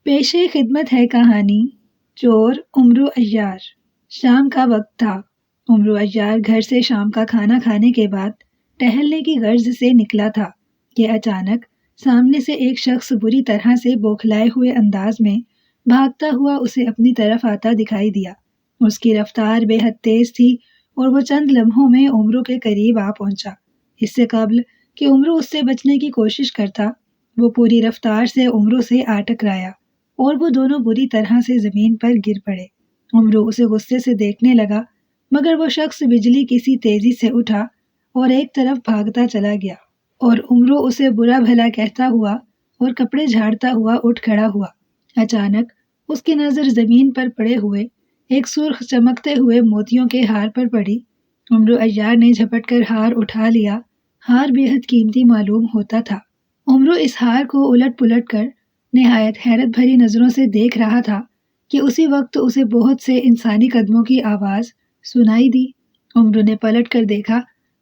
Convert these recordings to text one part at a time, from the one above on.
پیش خدمت ہے کہانی چور عمرو عیار۔ شام کا وقت تھا۔ عمرو عیار گھر سے شام کا کھانا کھانے کے بعد ٹہلنے کی غرض سے نکلا تھا کہ اچانک سامنے سے ایک شخص بری طرح سے بوکھلائے ہوئے انداز میں بھاگتا ہوا اسے اپنی طرف آتا دکھائی دیا۔ اس کی رفتار بے حد تیز تھی اور وہ چند لمحوں میں عمرو کے قریب آ پہنچا۔ اس سے قبل کہ عمرو اس سے بچنے کی کوشش کرتا، وہ پوری رفتار سے عمرو سے آ ٹکرایا اور وہ دونوں بری طرح سے زمین پر گر پڑے۔ عمرو اسے غصے سے دیکھنے لگا، مگر وہ شخص بجلی کسی تیزی سے اٹھا اور ایک طرف بھاگتا چلا گیا اور عمرو اسے برا بھلا کہتا ہوا اور کپڑے جھاڑتا ہوا اٹھ کھڑا ہوا۔ اچانک اس کی نظر زمین پر پڑے ہوئے ایک سرخ چمکتے ہوئے موتیوں کے ہار پر پڑی۔ عمرو عیار نے جھپٹ کر ہار اٹھا لیا۔ ہار بے حد قیمتی معلوم ہوتا تھا۔ عمرو اس ہار کو الٹ پلٹ کر نہایت حیرت بھری نظروں سے دیکھ رہا تھا کہ اسی وقت اسے بہت سے انسانی قدموں کی آواز سنائی دی۔ عمرو نے پلٹ کر دیکھا،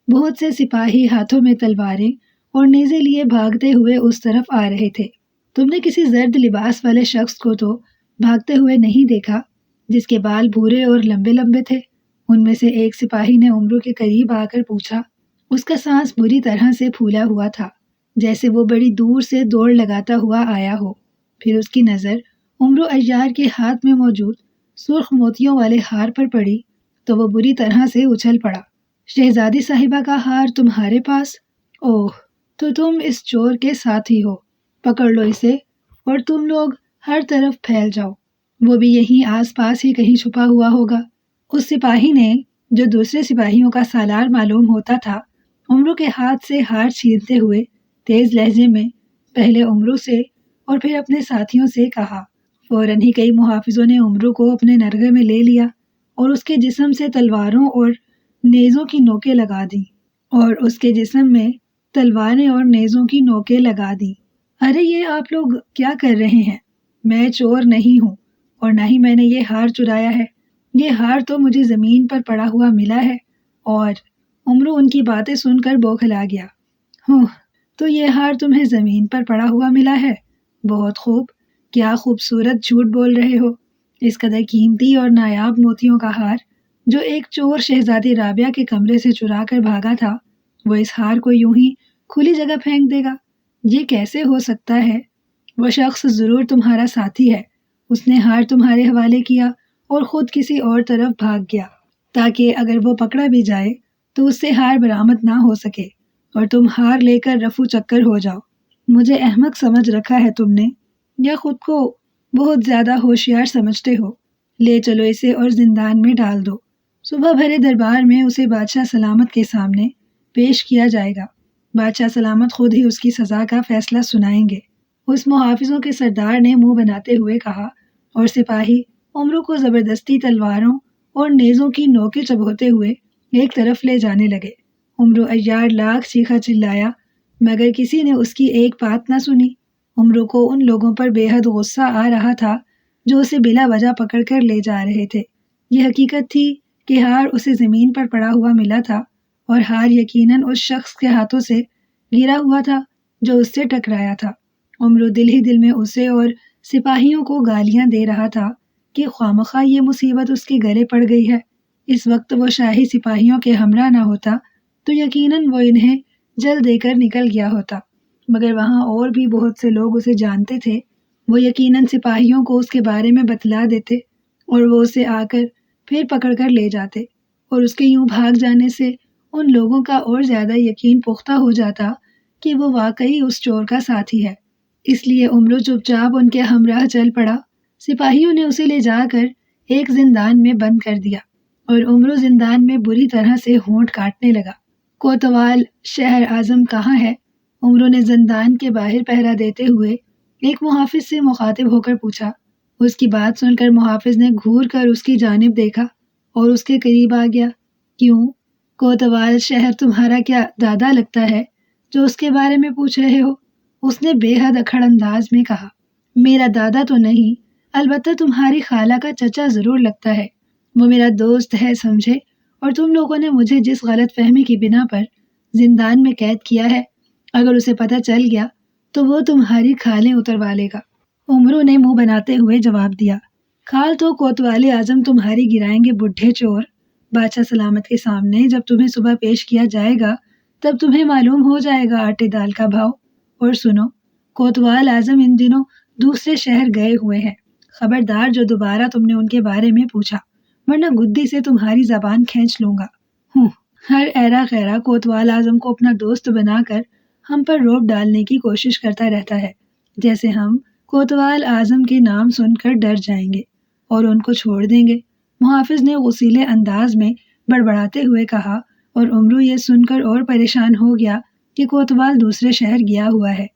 بہت سے سپاہی ہاتھوں میں تلواریں اور نیزے لیے بھاگتے ہوئے اس طرف آ رہے تھے۔ تم نے کسی زرد لباس والے شخص کو تو بھاگتے ہوئے نہیں دیکھا، جس کے بال بھورے اور لمبے لمبے تھے؟ ان میں سے ایک سپاہی نے عمرو کے قریب آ کر پوچھا۔ اس کا سانس بری طرح سے پھولا ہوا تھا، جیسے وہ بڑی دور سے دوڑ لگاتا ہوا آیا ہو۔ پھر اس کی نظر عمرو عیار کے ہاتھ میں موجود سرخ موتیوں والے ہار پر پڑی تو وہ بری طرح سے اچھل پڑا۔ شہزادی صاحبہ کا ہار تمہارے پاس؟ اوہ، تو تم اس چور کے ساتھی ہو۔ پکڑ لو اسے اور تم لوگ ہر طرف پھیل جاؤ، وہ بھی یہیں آس پاس ہی کہیں چھپا ہوا ہوگا۔ اس سپاہی نے، جو دوسرے سپاہیوں کا سالار معلوم ہوتا تھا، عمرو کے ہاتھ سے ہار چھینتے ہوئے تیز لہجے میں پہلے عمرو سے اور پھر اپنے ساتھیوں سے کہا۔ فوراً ہی کئی محافظوں نے عمرو کو اپنے نرغے میں لے لیا اور اس کے جسم سے تلواروں اور نیزوں کی نوکیں لگا دیں۔ ارے یہ آپ لوگ کیا کر رہے ہیں؟ میں چور نہیں ہوں اور نہ ہی میں نے یہ ہار چرایا ہے۔ یہ ہار تو مجھے زمین پر پڑا ہوا ملا ہے۔ اور عمرو ان کی باتیں سن کر بوکھلا گیا۔ تو یہ ہار تمہیں زمین پر پڑا ہوا ملا ہے؟ بہت خوب، کیا خوبصورت جھوٹ بول رہے ہو۔ اس قدر قیمتی اور نایاب موتیوں کا ہار جو ایک چور شہزادی رابعہ کے کمرے سے چرا کر بھاگا تھا، وہ اس ہار کو یوں ہی کھلی جگہ پھینک دے گا؟ یہ کیسے ہو سکتا ہے؟ وہ شخص ضرور تمہارا ساتھی ہے۔ اس نے ہار تمہارے حوالے کیا اور خود کسی اور طرف بھاگ گیا تاکہ اگر وہ پکڑا بھی جائے تو اس سے ہار برآمد نہ ہو سکے اور تم ہار لے کر رفو چکر ہو جاؤ۔ مجھے احمق سمجھ رکھا ہے تم نے، یا خود کو بہت زیادہ ہوشیار سمجھتے ہو؟ لے چلو اسے اور زندان میں ڈال دو۔ صبح بھرے دربار میں اسے بادشاہ سلامت کے سامنے پیش کیا جائے گا۔ بادشاہ سلامت خود ہی اس کی سزا کا فیصلہ سنائیں گے۔ اس محافظوں کے سردار نے منہ بناتے ہوئے کہا اور سپاہی عمرو کو زبردستی تلواروں اور نیزوں کی نوکیں چبھوتے ہوئے ایک طرف لے جانے لگے۔ عمرو عیار لاکھ چیخا چلایا مگر کسی نے اس کی ایک بات نہ سنی۔ عمرو کو ان لوگوں پر بے حد غصہ آ رہا تھا جو اسے بلا وجہ پکڑ کر لے جا رہے تھے۔ یہ حقیقت تھی کہ ہار اسے زمین پر پڑا ہوا ملا تھا اور ہار یقیناً اس شخص کے ہاتھوں سے گرا ہوا تھا جو اس سے ٹکرایا تھا۔ عمرو دل ہی دل میں اسے اور سپاہیوں کو گالیاں دے رہا تھا کہ خوامخواہ یہ مصیبت اس کے گلے پڑ گئی ہے۔ اس وقت وہ شاہی سپاہیوں کے ہمراہ نہ ہوتا تو یقیناً وہ انہیں جل دے کر نکل گیا ہوتا، مگر وہاں اور بھی بہت سے لوگ اسے جانتے تھے۔ وہ یقیناً سپاہیوں کو اس کے بارے میں بتلا دیتے اور وہ اسے آ کر پھر پکڑ کر لے جاتے اور اس کے یوں بھاگ جانے سے ان لوگوں کا اور زیادہ یقین پختہ ہو جاتا کہ وہ واقعی اس چور کا ساتھی ہے۔ اس لیے عمرو چپ چاپ ان کے ہمراہ چل پڑا۔ سپاہیوں نے اسے لے جا کر ایک زندان میں بند کر دیا اور عمرو زندان میں بری طرح سے ہونٹ کاٹنے لگا۔ کوتوال شہر اعظم کہاں ہے؟ عمرو نے زندان کے باہر پہرا دیتے ہوئے ایک محافظ سے مخاطب ہو کر پوچھا۔ اس کی بات سن کر محافظ نے گھور کر اس کی جانب دیکھا اور اس کے قریب آ گیا۔ کیوں؟ کوتوال شہر تمہارا کیا دادا لگتا ہے جو اس کے بارے میں پوچھ رہے ہو؟ اس نے بے حد اکھڑ انداز میں کہا۔ میرا دادا تو نہیں، البتہ تمہاری خالہ کا چچا ضرور لگتا ہے۔ وہ میرا دوست ہے سمجھے، اور تم لوگوں نے مجھے جس غلط فہمی کی بنا پر زندان میں قید کیا ہے، اگر اسے پتہ چل گیا تو وہ تمہاری کھالیں اتروا لے گا۔ عمرو نے منہ بناتے ہوئے جواب دیا۔ کھال تو کوتوال اعظم تمہاری گرائیں گے بڈھے چور۔ بادشاہ سلامت کے سامنے جب تمہیں صبح پیش کیا جائے گا تب تمہیں معلوم ہو جائے گا آٹے دال کا بھاؤ۔ اور سنو، کوتوال اعظم ان دنوں دوسرے شہر گئے ہوئے ہیں، خبردار جو دوبارہ تم نے ان کے بارے میں پوچھا ورنہ گدی سے تمہاری زبان کھینچ لوں گا۔ ہر ایرا غیرہ کوتوال اعظم کو اپنا دوست بنا کر ہم پر روب ڈالنے کی کوشش کرتا رہتا ہے، جیسے ہم کوتوال اعظم کے نام سن کر ڈر جائیں گے اور ان کو چھوڑ دیں گے، محافظ نے غصیلے انداز میں بڑبڑاتے ہوئے کہا، اور عمرو یہ سن کر اور پریشان ہو گیا کہ کوتوال دوسرے شہر گیا ہوا ہے،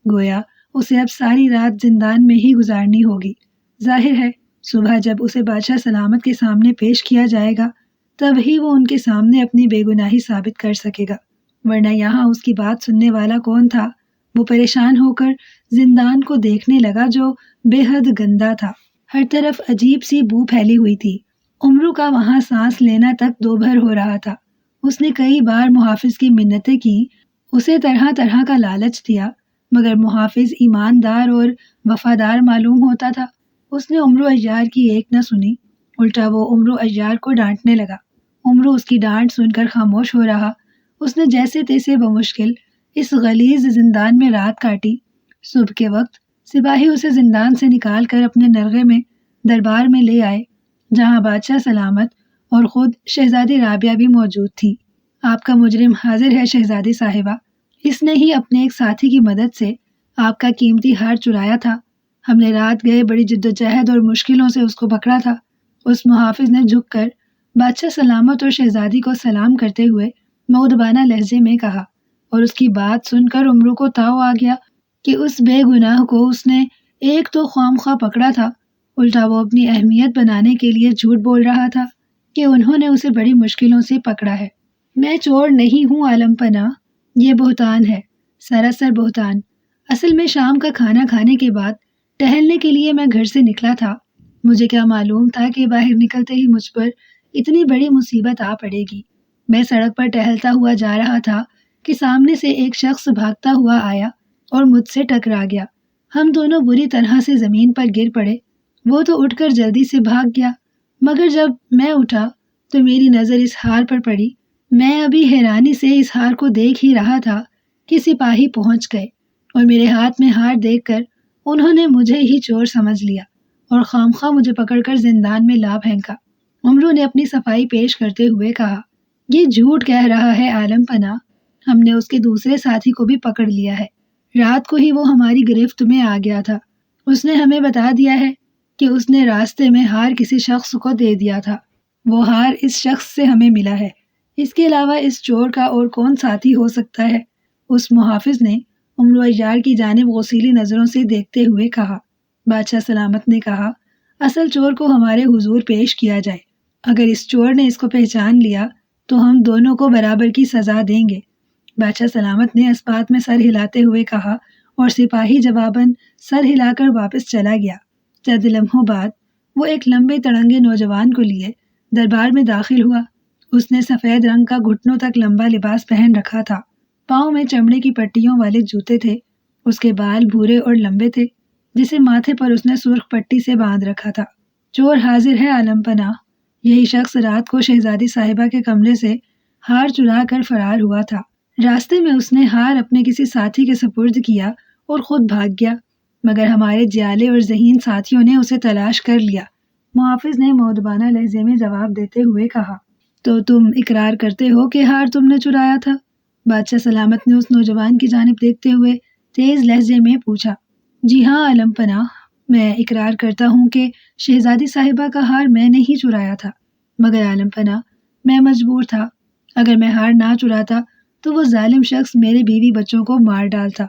گویا اسے اب ساری رات زندان میں ہی گزارنی ہوگی۔ ظاہر ہے صبح جب اسے بادشاہ سلامت کے سامنے پیش کیا جائے گا تب ہی وہ ان کے سامنے اپنی بے گناہی ثابت کر سکے گا، ورنہ یہاں اس کی بات سننے والا کون تھا؟ وہ پریشان ہو کر زندان کو دیکھنے لگا جو بے حد گندا تھا، ہر طرف عجیب سی بو پھیلی ہوئی تھی۔ عمرو کا وہاں سانس لینا تک دوبھر ہو رہا تھا۔ اس نے کئی بار محافظ کی منتیں کی، اسے طرح طرح کا لالچ دیا، مگر محافظ ایماندار اور وفادار معلوم ہوتا تھا۔ اس نے عمرو عیار کی ایک نہ سنی، الٹا وہ عمرو عیار کو ڈانٹنے لگا۔ عمرو اس کی ڈانٹ سن کر خاموش ہو رہا۔ اس نے جیسے تیسے بمشکل اس غلیظ زندان میں رات کاٹی۔ صبح کے وقت سپاہی اسے زندان سے نکال کر اپنے نرغے میں دربار میں لے آئے، جہاں بادشاہ سلامت اور خود شہزادی رابعہ بھی موجود تھی۔ آپ کا مجرم حاضر ہے شہزادی صاحبہ، اس نے ہی اپنے ایک ساتھی کی مدد سے آپ کا قیمتی ہار چرایا تھا۔ ہم نے رات گئے بڑی جدوجہد اور مشکلوں سے اس کو پکڑا تھا۔ اس محافظ نے جھک کر بادشاہ سلامت اور شہزادی کو سلام کرتے ہوئے مؤدبانہ لہجے میں کہا، اور اس کی بات سن کر عمرو کو تاؤ آ گیا کہ اس بے گناہ کو اس نے ایک تو خواہ پکڑا تھا، الٹا وہ اپنی اہمیت بنانے کے لیے جھوٹ بول رہا تھا کہ انہوں نے اسے بڑی مشکلوں سے پکڑا ہے۔ میں چور نہیں ہوں عالم پناہ، یہ بہتان ہے، سراسر بہتان۔ اصل میں شام کا کھانا کھانے کے بعد ٹہلنے کے لیے میں گھر سے نکلا تھا۔ مجھے کیا معلوم تھا کہ باہر نکلتے ہی مجھ پر اتنی بڑی مصیبت آ پڑے گی۔ میں سڑک پر ٹہلتا ہوا جا رہا تھا کہ سامنے سے ایک شخص بھاگتا ہوا آیا اور مجھ سے ٹکرا گیا۔ ہم دونوں بری طرح سے زمین پر گر پڑے۔ وہ تو اٹھ کر جلدی سے بھاگ گیا، مگر جب میں اٹھا تو میری نظر اس ہار پر پڑی۔ میں ابھی حیرانی سے اس ہار کو دیکھ ہی رہا تھا کہ سپاہی پہنچ گئے اور میرے ہاتھ میں ہار دیکھ کر انہوں نے مجھے ہی چور سمجھ لیا اور خامخواہ مجھے پکڑ کر زندان میں لا پھینکا۔ عمرو نے اپنی صفائی پیش کرتے ہوئے کہا، یہ جھوٹ کہہ رہا ہے عالم پناہ، ہم نے اس کے دوسرے ساتھی کو بھی پکڑ لیا ہے۔ رات کو ہی وہ ہماری گرفت میں آ گیا تھا۔ اس نے ہمیں بتا دیا ہے کہ اس نے راستے میں ہار کسی شخص کو دے دیا تھا، وہ ہار اس شخص سے ہمیں ملا ہے۔ اس کے علاوہ اس چور کا اور کون ساتھی ہو سکتا ہے؟ اس محافظ نے عمرو عیار کی جانب غصیلی نظروں سے دیکھتے ہوئے کہا۔ بادشاہ سلامت نے کہا، اصل چور کو ہمارے حضور پیش کیا جائے، اگر اس چور نے اس کو پہچان لیا تو ہم دونوں کو برابر کی سزا دیں گے۔ بادشاہ سلامت نے اس بات میں سر ہلاتے ہوئے کہا اور سپاہی جواباً سر ہلا کر واپس چلا گیا۔ چند لمحوں بعد وہ ایک لمبے تڑنگے نوجوان کو لیے دربار میں داخل ہوا۔ اس نے سفید رنگ کا گھٹنوں تک لمبا لباس پہن رکھا تھا، پاؤں میں چمڑے کی پٹیوں والے جوتے تھے، اس کے بال بھورے اور لمبے تھے، جسے ماتھے پر اس نے سرخ پٹی سے باندھ رکھا تھا۔ چور حاضر ہے عالم پناہ، یہی شخص رات کو شہزادی صاحبہ کے کمرے سے ہار چرا کر فرار ہوا تھا۔ راستے میں اس نے ہار اپنے کسی ساتھی کے سپرد کیا اور خود بھاگ گیا، مگر ہمارے جیالے اور ذہین ساتھیوں نے اسے تلاش کر لیا۔ محافظ نے مؤدبانہ لہجے میں جواب دیتے ہوئے کہا، تو تم اقرار کرتے ہو کہ ہار تم نے چرایا تھا؟ بادشاہ سلامت نے اس نوجوان کی جانب دیکھتے ہوئے تیز لہجے میں پوچھا۔ جی ہاں عالم پناہ، میں اقرار کرتا ہوں کہ شہزادی صاحبہ کا ہار میں نے ہی چرایا تھا، مگر عالم پناہ میں مجبور تھا، اگر میں ہار نہ چراتا تو وہ ظالم شخص میرے بیوی بچوں کو مار ڈالتا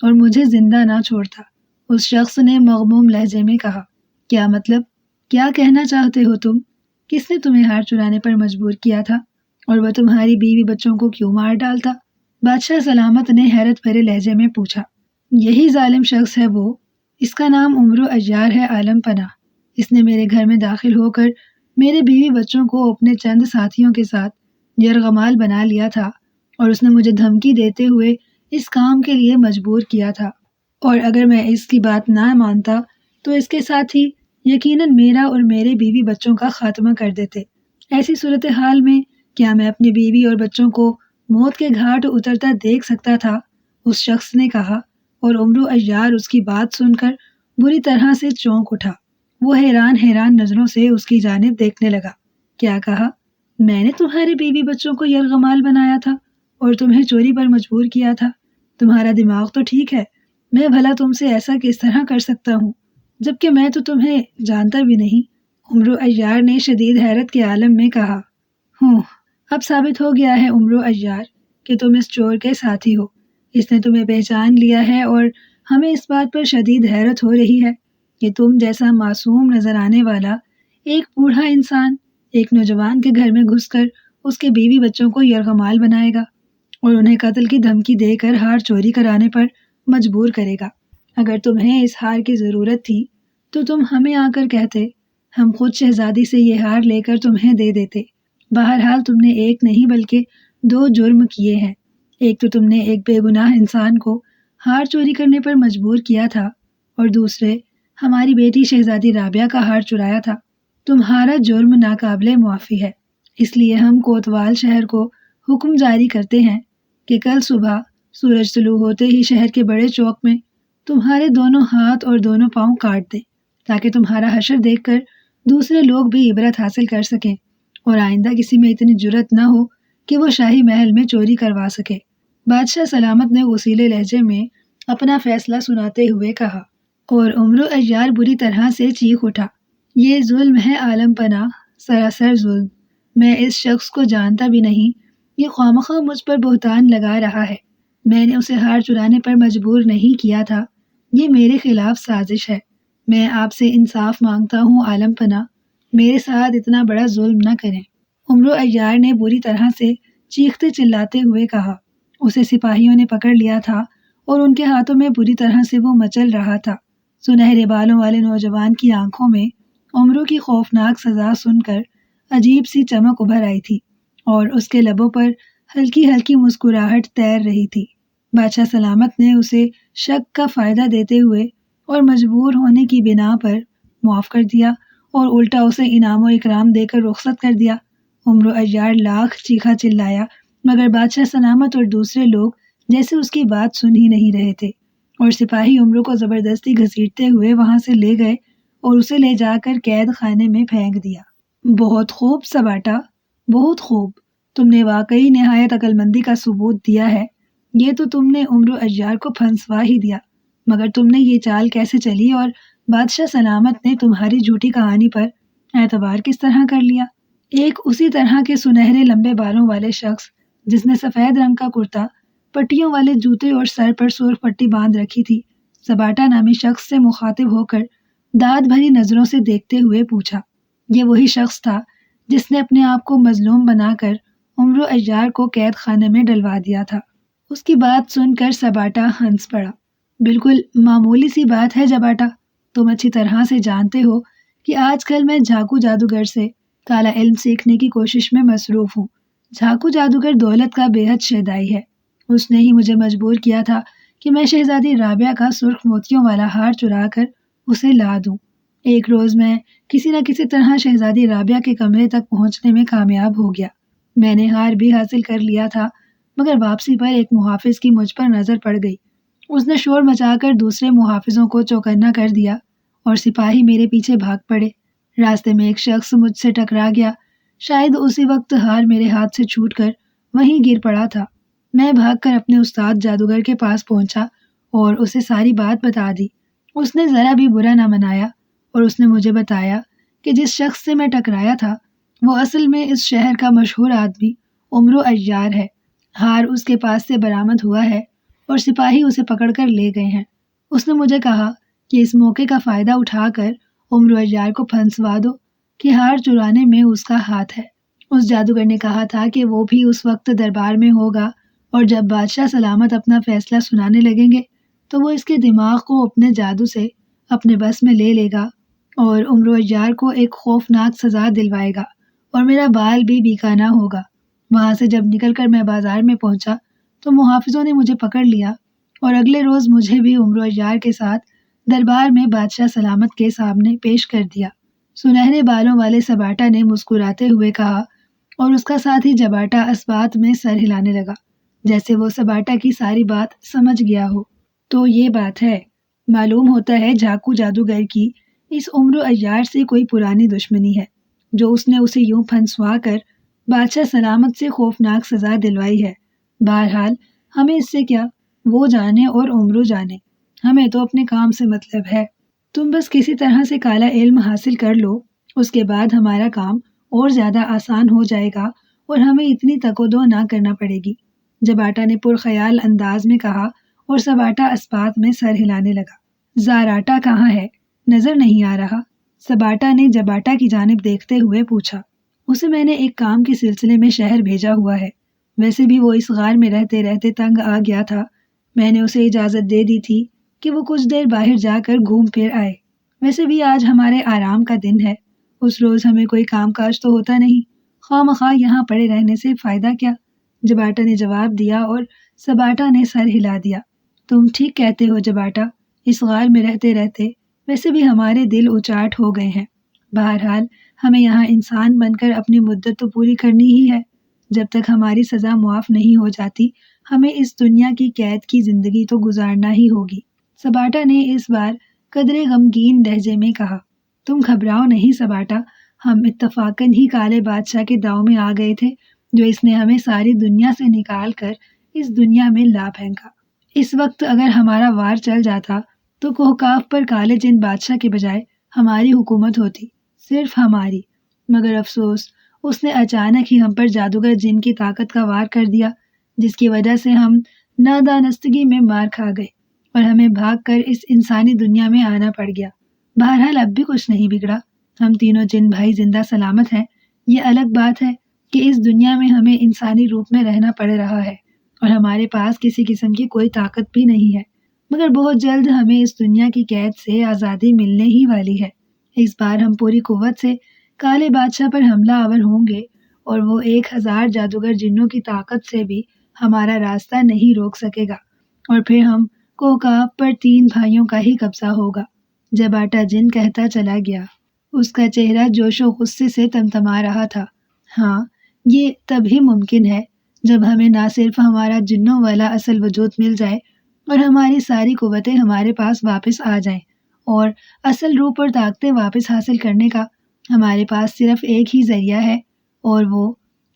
اور مجھے زندہ نہ چھوڑتا۔ اس شخص نے مغموم لہجے میں کہا، کیا مطلب؟ کیا کہنا چاہتے ہو تم؟ کس نے تمہیں ہار چرانے پر مجبور کیا تھا اور وہ تمہاری بیوی بچوں کو کیوں مار ڈالتا؟ بادشاہ سلامت نے حیرت بھرے لہجے میں پوچھا۔ یہی ظالم شخص ہے وہ، اس کا نام عمرو عیار ہے عالم پناہ۔ اس نے میرے گھر میں داخل ہو کر میرے بیوی بچوں کو اپنے چند ساتھیوں کے ساتھ یرغمال بنا لیا تھا اور اس نے مجھے دھمکی دیتے ہوئے اس کام کے لیے مجبور کیا تھا، اور اگر میں اس کی بات نہ مانتا تو اس کے ساتھ ہی یقیناً میرا اور میرے بیوی بچوں کا خاتمہ کر دیتے۔ ایسی صورتحال میں کیا میں اپنی بیوی اور بچوں کو موت کے گھاٹ اترتا دیکھ سکتا تھا؟ اس شخص نے کہا، اور عمرو عیار اس کی بات سن کر بری طرح سے چونک اٹھا۔ وہ حیران نظروں سے اس کی جانب دیکھنے لگا۔ کیا کہا؟ میں نے تمہارے بیوی بچوں کو یرغمال بنایا تھا اور تمہیں چوری پر مجبور کیا تھا؟ تمہارا دماغ تو ٹھیک ہے؟ میں بھلا تم سے ایسا کس طرح کر سکتا ہوں، جبکہ میں تو تمہیں جانتا بھی نہیں؟ عمرو عیار نے شدید حیرت کے عالم میں کہا۔ اب ثابت ہو گیا ہے عمرو عیار کہ تم اس چور کے ساتھی ہو۔ اس نے تمہیں پہچان لیا ہے اور ہمیں اس بات پر شدید حیرت ہو رہی ہے کہ تم جیسا معصوم نظر آنے والا ایک بوڑھا انسان ایک نوجوان کے گھر میں گھس کر اس کے بیوی بچوں کو یرغمال بنائے گا اور انہیں قتل کی دھمکی دے کر ہار چوری کرانے پر مجبور کرے گا۔ اگر تمہیں اس ہار کی ضرورت تھی تو تم ہمیں آ کر کہتے، ہم خود شہزادی سے یہ ہار لے کر تمہیں دے دیتے۔ بہرحال تم نے ایک نہیں بلکہ 2 جرم کیے ہیں۔ ایک تو تم نے ایک بے گناہ انسان کو ہار چوری کرنے پر مجبور کیا تھا، اور دوسرے ہماری بیٹی شہزادی رابعہ کا ہار چرایا تھا۔ تمہارا جرم ناقابل معافی ہے، اس لیے ہم کوتوال شہر کو حکم جاری کرتے ہیں کہ کل صبح سورج طلوع ہوتے ہی شہر کے بڑے چوک میں تمہارے دونوں ہاتھ اور دونوں پاؤں کاٹ دیں، تاکہ تمہارا حشر دیکھ کر دوسرے لوگ بھی عبرت حاصل کر سکیں اور آئندہ کسی میں اتنی جرت نہ ہو کہ وہ شاہی محل میں چوری کروا سکے۔ بادشاہ سلامت نے غصیلے لہجے میں اپنا فیصلہ سناتے ہوئے کہا، اور عمرو عیار بری طرح سے چیخ اٹھا۔ یہ ظلم ہے عالم پناہ، سراسر ظلم۔ میں اس شخص کو جانتا بھی نہیں، یہ خوامخواہ مجھ پر بہتان لگا رہا ہے۔ میں نے اسے ہار چرانے پر مجبور نہیں کیا تھا، یہ میرے خلاف سازش ہے۔ میں آپ سے انصاف مانگتا ہوں عالم پناہ، میرے ساتھ اتنا بڑا ظلم نہ کریں۔ عمرو عیار نے بری طرح سے چیختے چلاتے ہوئے کہا۔ اسے سپاہیوں نے پکڑ لیا تھا اور ان کے ہاتھوں میں بری طرح سے وہ مچل رہا تھا۔ سنہرے بالوں والے نوجوان کی آنکھوں میں عمرو کی خوفناک سزا سن کر عجیب سی چمک ابھر آئی تھی اور اس کے لبوں پر ہلکی ہلکی مسکراہٹ تیر رہی تھی۔ بادشاہ سلامت نے اسے شک کا فائدہ دیتے ہوئے اور مجبور ہونے کی بنا پر معاف کر دیا اور الٹا اسے انعام و اکرام دے کر رخصت کر دیا۔ عمرو عیار لاکھ چیخا چلایا، مگر بادشاہ سلامت اور دوسرے لوگ جیسے اس کی بات سن ہی نہیں رہے تھے، اور سپاہی عمرو کو زبردستی گھسیٹتے ہوئے وہاں سے لے گئے اور اسے لے جا کر قید خانے میں پھینک دیا۔ بہت خوب سباٹا، بہت خوب، تم نے واقعی نہایت عقل مندی کا ثبوت دیا ہے۔ یہ تو تم نے عمرو عیار کو پھنسوا ہی دیا، مگر تم نے یہ چال کیسے چلی اور بادشاہ سلامت نے تمہاری جھوٹی کہانی پر اعتبار کس طرح کر لیا؟ ایک اسی طرح کے سنہرے لمبے بالوں والے شخص جس نے سفید رنگ کا کرتا، پٹیوں والے جوتے اور سر پر سرخ پٹی باندھ رکھی تھی، سباٹا نامی شخص سے مخاطب ہو کر داد بھری نظروں سے دیکھتے ہوئے پوچھا۔ یہ وہی شخص تھا جس نے اپنے آپ کو مظلوم بنا کر عمرو عیار کو قید خانے میں ڈلوا دیا تھا۔ اس کی بات سن کر سباٹا ہنس پڑا۔ بالکل معمولی سی بات ہے جباٹا، تم اچھی طرح سے جانتے ہو کہ آج کل میں جھاکو جادوگر سے کالا علم سیکھنے کی کوشش میں مصروف ہوں۔ جھاکو جادوگر دولت کا بے حد شیدائی ہے، اس نے ہی مجھے مجبور کیا تھا کہ میں شہزادی رابعہ کا سرخ موتیوں والا ہار چرا کر اسے لا دوں۔ ایک روز میں کسی نہ کسی طرح شہزادی رابعہ کے کمرے تک پہنچنے میں کامیاب ہو گیا۔ میں نے ہار بھی حاصل کر لیا تھا، مگر واپسی پر ایک محافظ کی مجھ پر نظر پڑ گئی۔ اس نے شور مچا کر دوسرے محافظوں کو چوکنا کر دیا اور سپاہی میرے پیچھے بھاگ پڑے۔ راستے میں ایک شخص مجھ سے ٹکرا گیا، شاید اسی وقت ہار میرے ہاتھ سے چھوٹ کر وہیں گر پڑا تھا۔ میں بھاگ کر اپنے استاد جادوگر کے پاس پہنچا اور اسے ساری بات بتا دی۔ اس نے ذرا بھی برا نہ منایا اور اس نے مجھے بتایا کہ جس شخص سے میں ٹکرایا تھا وہ اصل میں اس شہر کا مشہور آدمی عمرو عیار ہے۔ ہار اس کے پاس سے برآمد ہوا ہے اور سپاہی اسے پکڑ کر لے گئے ہیں۔ اس نے مجھے کہا کہ اس موقع کا فائدہ اٹھا کر عمرو عیار کو پھنسوا دو کہ ہار چرانے میں اس کا ہاتھ ہے۔ اس جادوگر نے کہا تھا کہ وہ بھی اس وقت دربار میں ہوگا اور جب بادشاہ سلامت اپنا فیصلہ سنانے لگیں گے تو وہ اس کے دماغ کو اپنے جادو سے اپنے بس میں لے لے گا اور عمرو عیار کو ایک خوفناک سزا دلوائے گا اور میرا بال بھی بیکا نہ ہوگا۔ وہاں سے جب نکل کر میں بازار میں پہنچا تو محافظوں نے مجھے پکڑ لیا اور اگلے روز مجھے بھی عمرو عیار کے ساتھ دربار میں بادشاہ سلامت کے سامنے پیش کر دیا۔ سنہرے بالوں والے سباٹا نے مسکراتے ہوئے کہا اور اس کا ساتھی جباٹا اس بات میں سر ہلانے لگا جیسے وہ سباٹا کی ساری بات سمجھ گیا ہو۔ تو یہ بات ہے، معلوم ہوتا ہے جھاکو جادوگر کی اس عمر و عیار سے کوئی پرانی دشمنی ہے جو اس نے اسے یوں پھنسوا کر بادشاہ سلامت سے خوفناک سزا دلوائی ہے۔ بہرحال ہمیں اس سے کیا، وہ جانے اور عمرو جانے، ہمیں تو اپنے کام سے مطلب ہے۔ تم بس کسی طرح سے کالا علم حاصل کر لو، اس کے بعد ہمارا کام اور زیادہ آسان ہو جائے گا اور ہمیں اتنی تکودو نہ کرنا پڑے گی، جباٹا نے پرخیال انداز میں کہا اور سباٹا اس بات میں سر ہلانے لگا۔ زاراٹا کہاں ہے؟ نظر نہیں آ رہا، سباٹا نے جباٹا کی جانب دیکھتے ہوئے پوچھا۔ اسے میں نے ایک کام کے سلسلے میں شہر بھیجا ہوا ہے، ویسے بھی وہ اس غار میں رہتے رہتے تنگ آ گیا تھا، میں نے اسے اجازت دے دی تھی کہ وہ کچھ دیر باہر جا کر گھوم پھر آئے، ویسے بھی آج ہمارے آرام کا دن ہے، اس روز ہمیں کوئی کام کاج تو ہوتا نہیں، خواہ مخواہ یہاں پڑے رہنے سے فائدہ کیا؟ جباٹا نے جواب دیا اور سباٹا نے سر ہلا دیا۔ تم ٹھیک کہتے ہو جباٹا، اس غار میں رہتے رہتے ویسے بھی ہمارے دل اچاٹ ہو گئے ہیں، بہرحال ہمیں یہاں انسان بن کر اپنی مدت تو پوری کرنی ہی ہے، جب تک ہماری سزا معاف نہیں ہو جاتی ہمیں اس دنیا کی قید کی زندگی تو گزارنا ہی ہوگی۔ سباٹا نے اس بار قدرے غمگین لہجے میں کہا۔ تم گھبراؤ نہیں سباٹا، ہم اتفاقاً ہی کالے بادشاہ کے داؤ میں آ گئے تھے جو اس نے ہمیں ساری دنیا سے نکال کر اس دنیا میں لا پھینکا۔ اس وقت اگر ہمارا وار چل جاتا تو کوہکاف پر کالے جن بادشاہ کے بجائے ہماری حکومت ہوتی، صرف ہماری، مگر افسوس اس نے اچانک ہی ہم پر جادوگر جن کی طاقت کا وار کر دیا جس کی وجہ سے ہم نادانستگی میں مار کھا گئے اور ہمیں بھاگ کر اس انسانی دنیا میں آنا پڑ گیا۔ بہرحال اب بھی کچھ نہیں بگڑا، ہم تینوں جن بھائی زندہ سلامت ہیں، یہ الگ بات ہے کہ اس دنیا میں ہمیں انسانی روپ میں رہنا پڑ رہا ہے اور ہمارے پاس کسی قسم کی کوئی طاقت بھی نہیں ہے، مگر بہت جلد ہمیں اس دنیا کی قید سے آزادی ملنے ہی والی ہے۔ اس بار ہم پوری قوت سے کالے بادشاہ پر حملہ آور ہوں گے اور وہ 1000 جادوگر جنوں کی طاقت سے بھی ہمارا راستہ نہیں روک سکے گا، اور پھر ہم کوہکاف پر 3 بھائیوں کا ہی قبضہ ہوگا۔ جباٹا جن کہتا چلا گیا، اس کا چہرہ جوش و غصے سے تمتما رہا تھا۔ ہاں، یہ تب ہی ممکن ہے جب ہمیں نہ صرف ہمارا جنوں والا اصل وجود مل جائے اور ہماری ساری قوتیں ہمارے پاس واپس آ جائیں، اور اصل روپ اور طاقتیں واپس حاصل کرنے کا ہمارے پاس صرف ایک ہی ذریعہ ہے، اور وہ،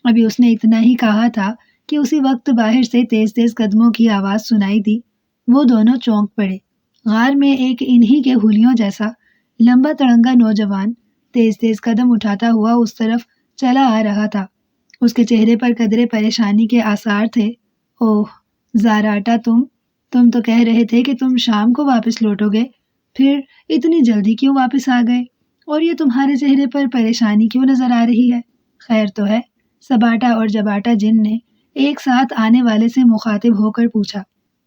ابھی اس نے اتنا ہی کہا تھا کہ اسی وقت باہر سے تیز تیز قدموں کی آواز سنائی دی۔ وہ دونوں چونک پڑے۔ غار میں ایک انہی کے ہولیوں جیسا لمبا تڑنگا نوجوان تیز تیز قدم اٹھاتا ہوا اس طرف چلا آ رہا تھا، اس کے چہرے پر قدرے پریشانی کے آثار تھے۔ اوہ زاراٹا، تم تو کہہ رہے تھے کہ تم شام کو واپس لوٹو گے، پھر اتنی جلدی کیوں واپس آ گئے، اور یہ تمہارے چہرے پر پریشانی کیوں نظر آ رہی ہے؟ خیر تو ہے؟ سباٹا اور جباٹا جن نے ایک ساتھ آنے والے سے مخاطب ہو کر پوچھا۔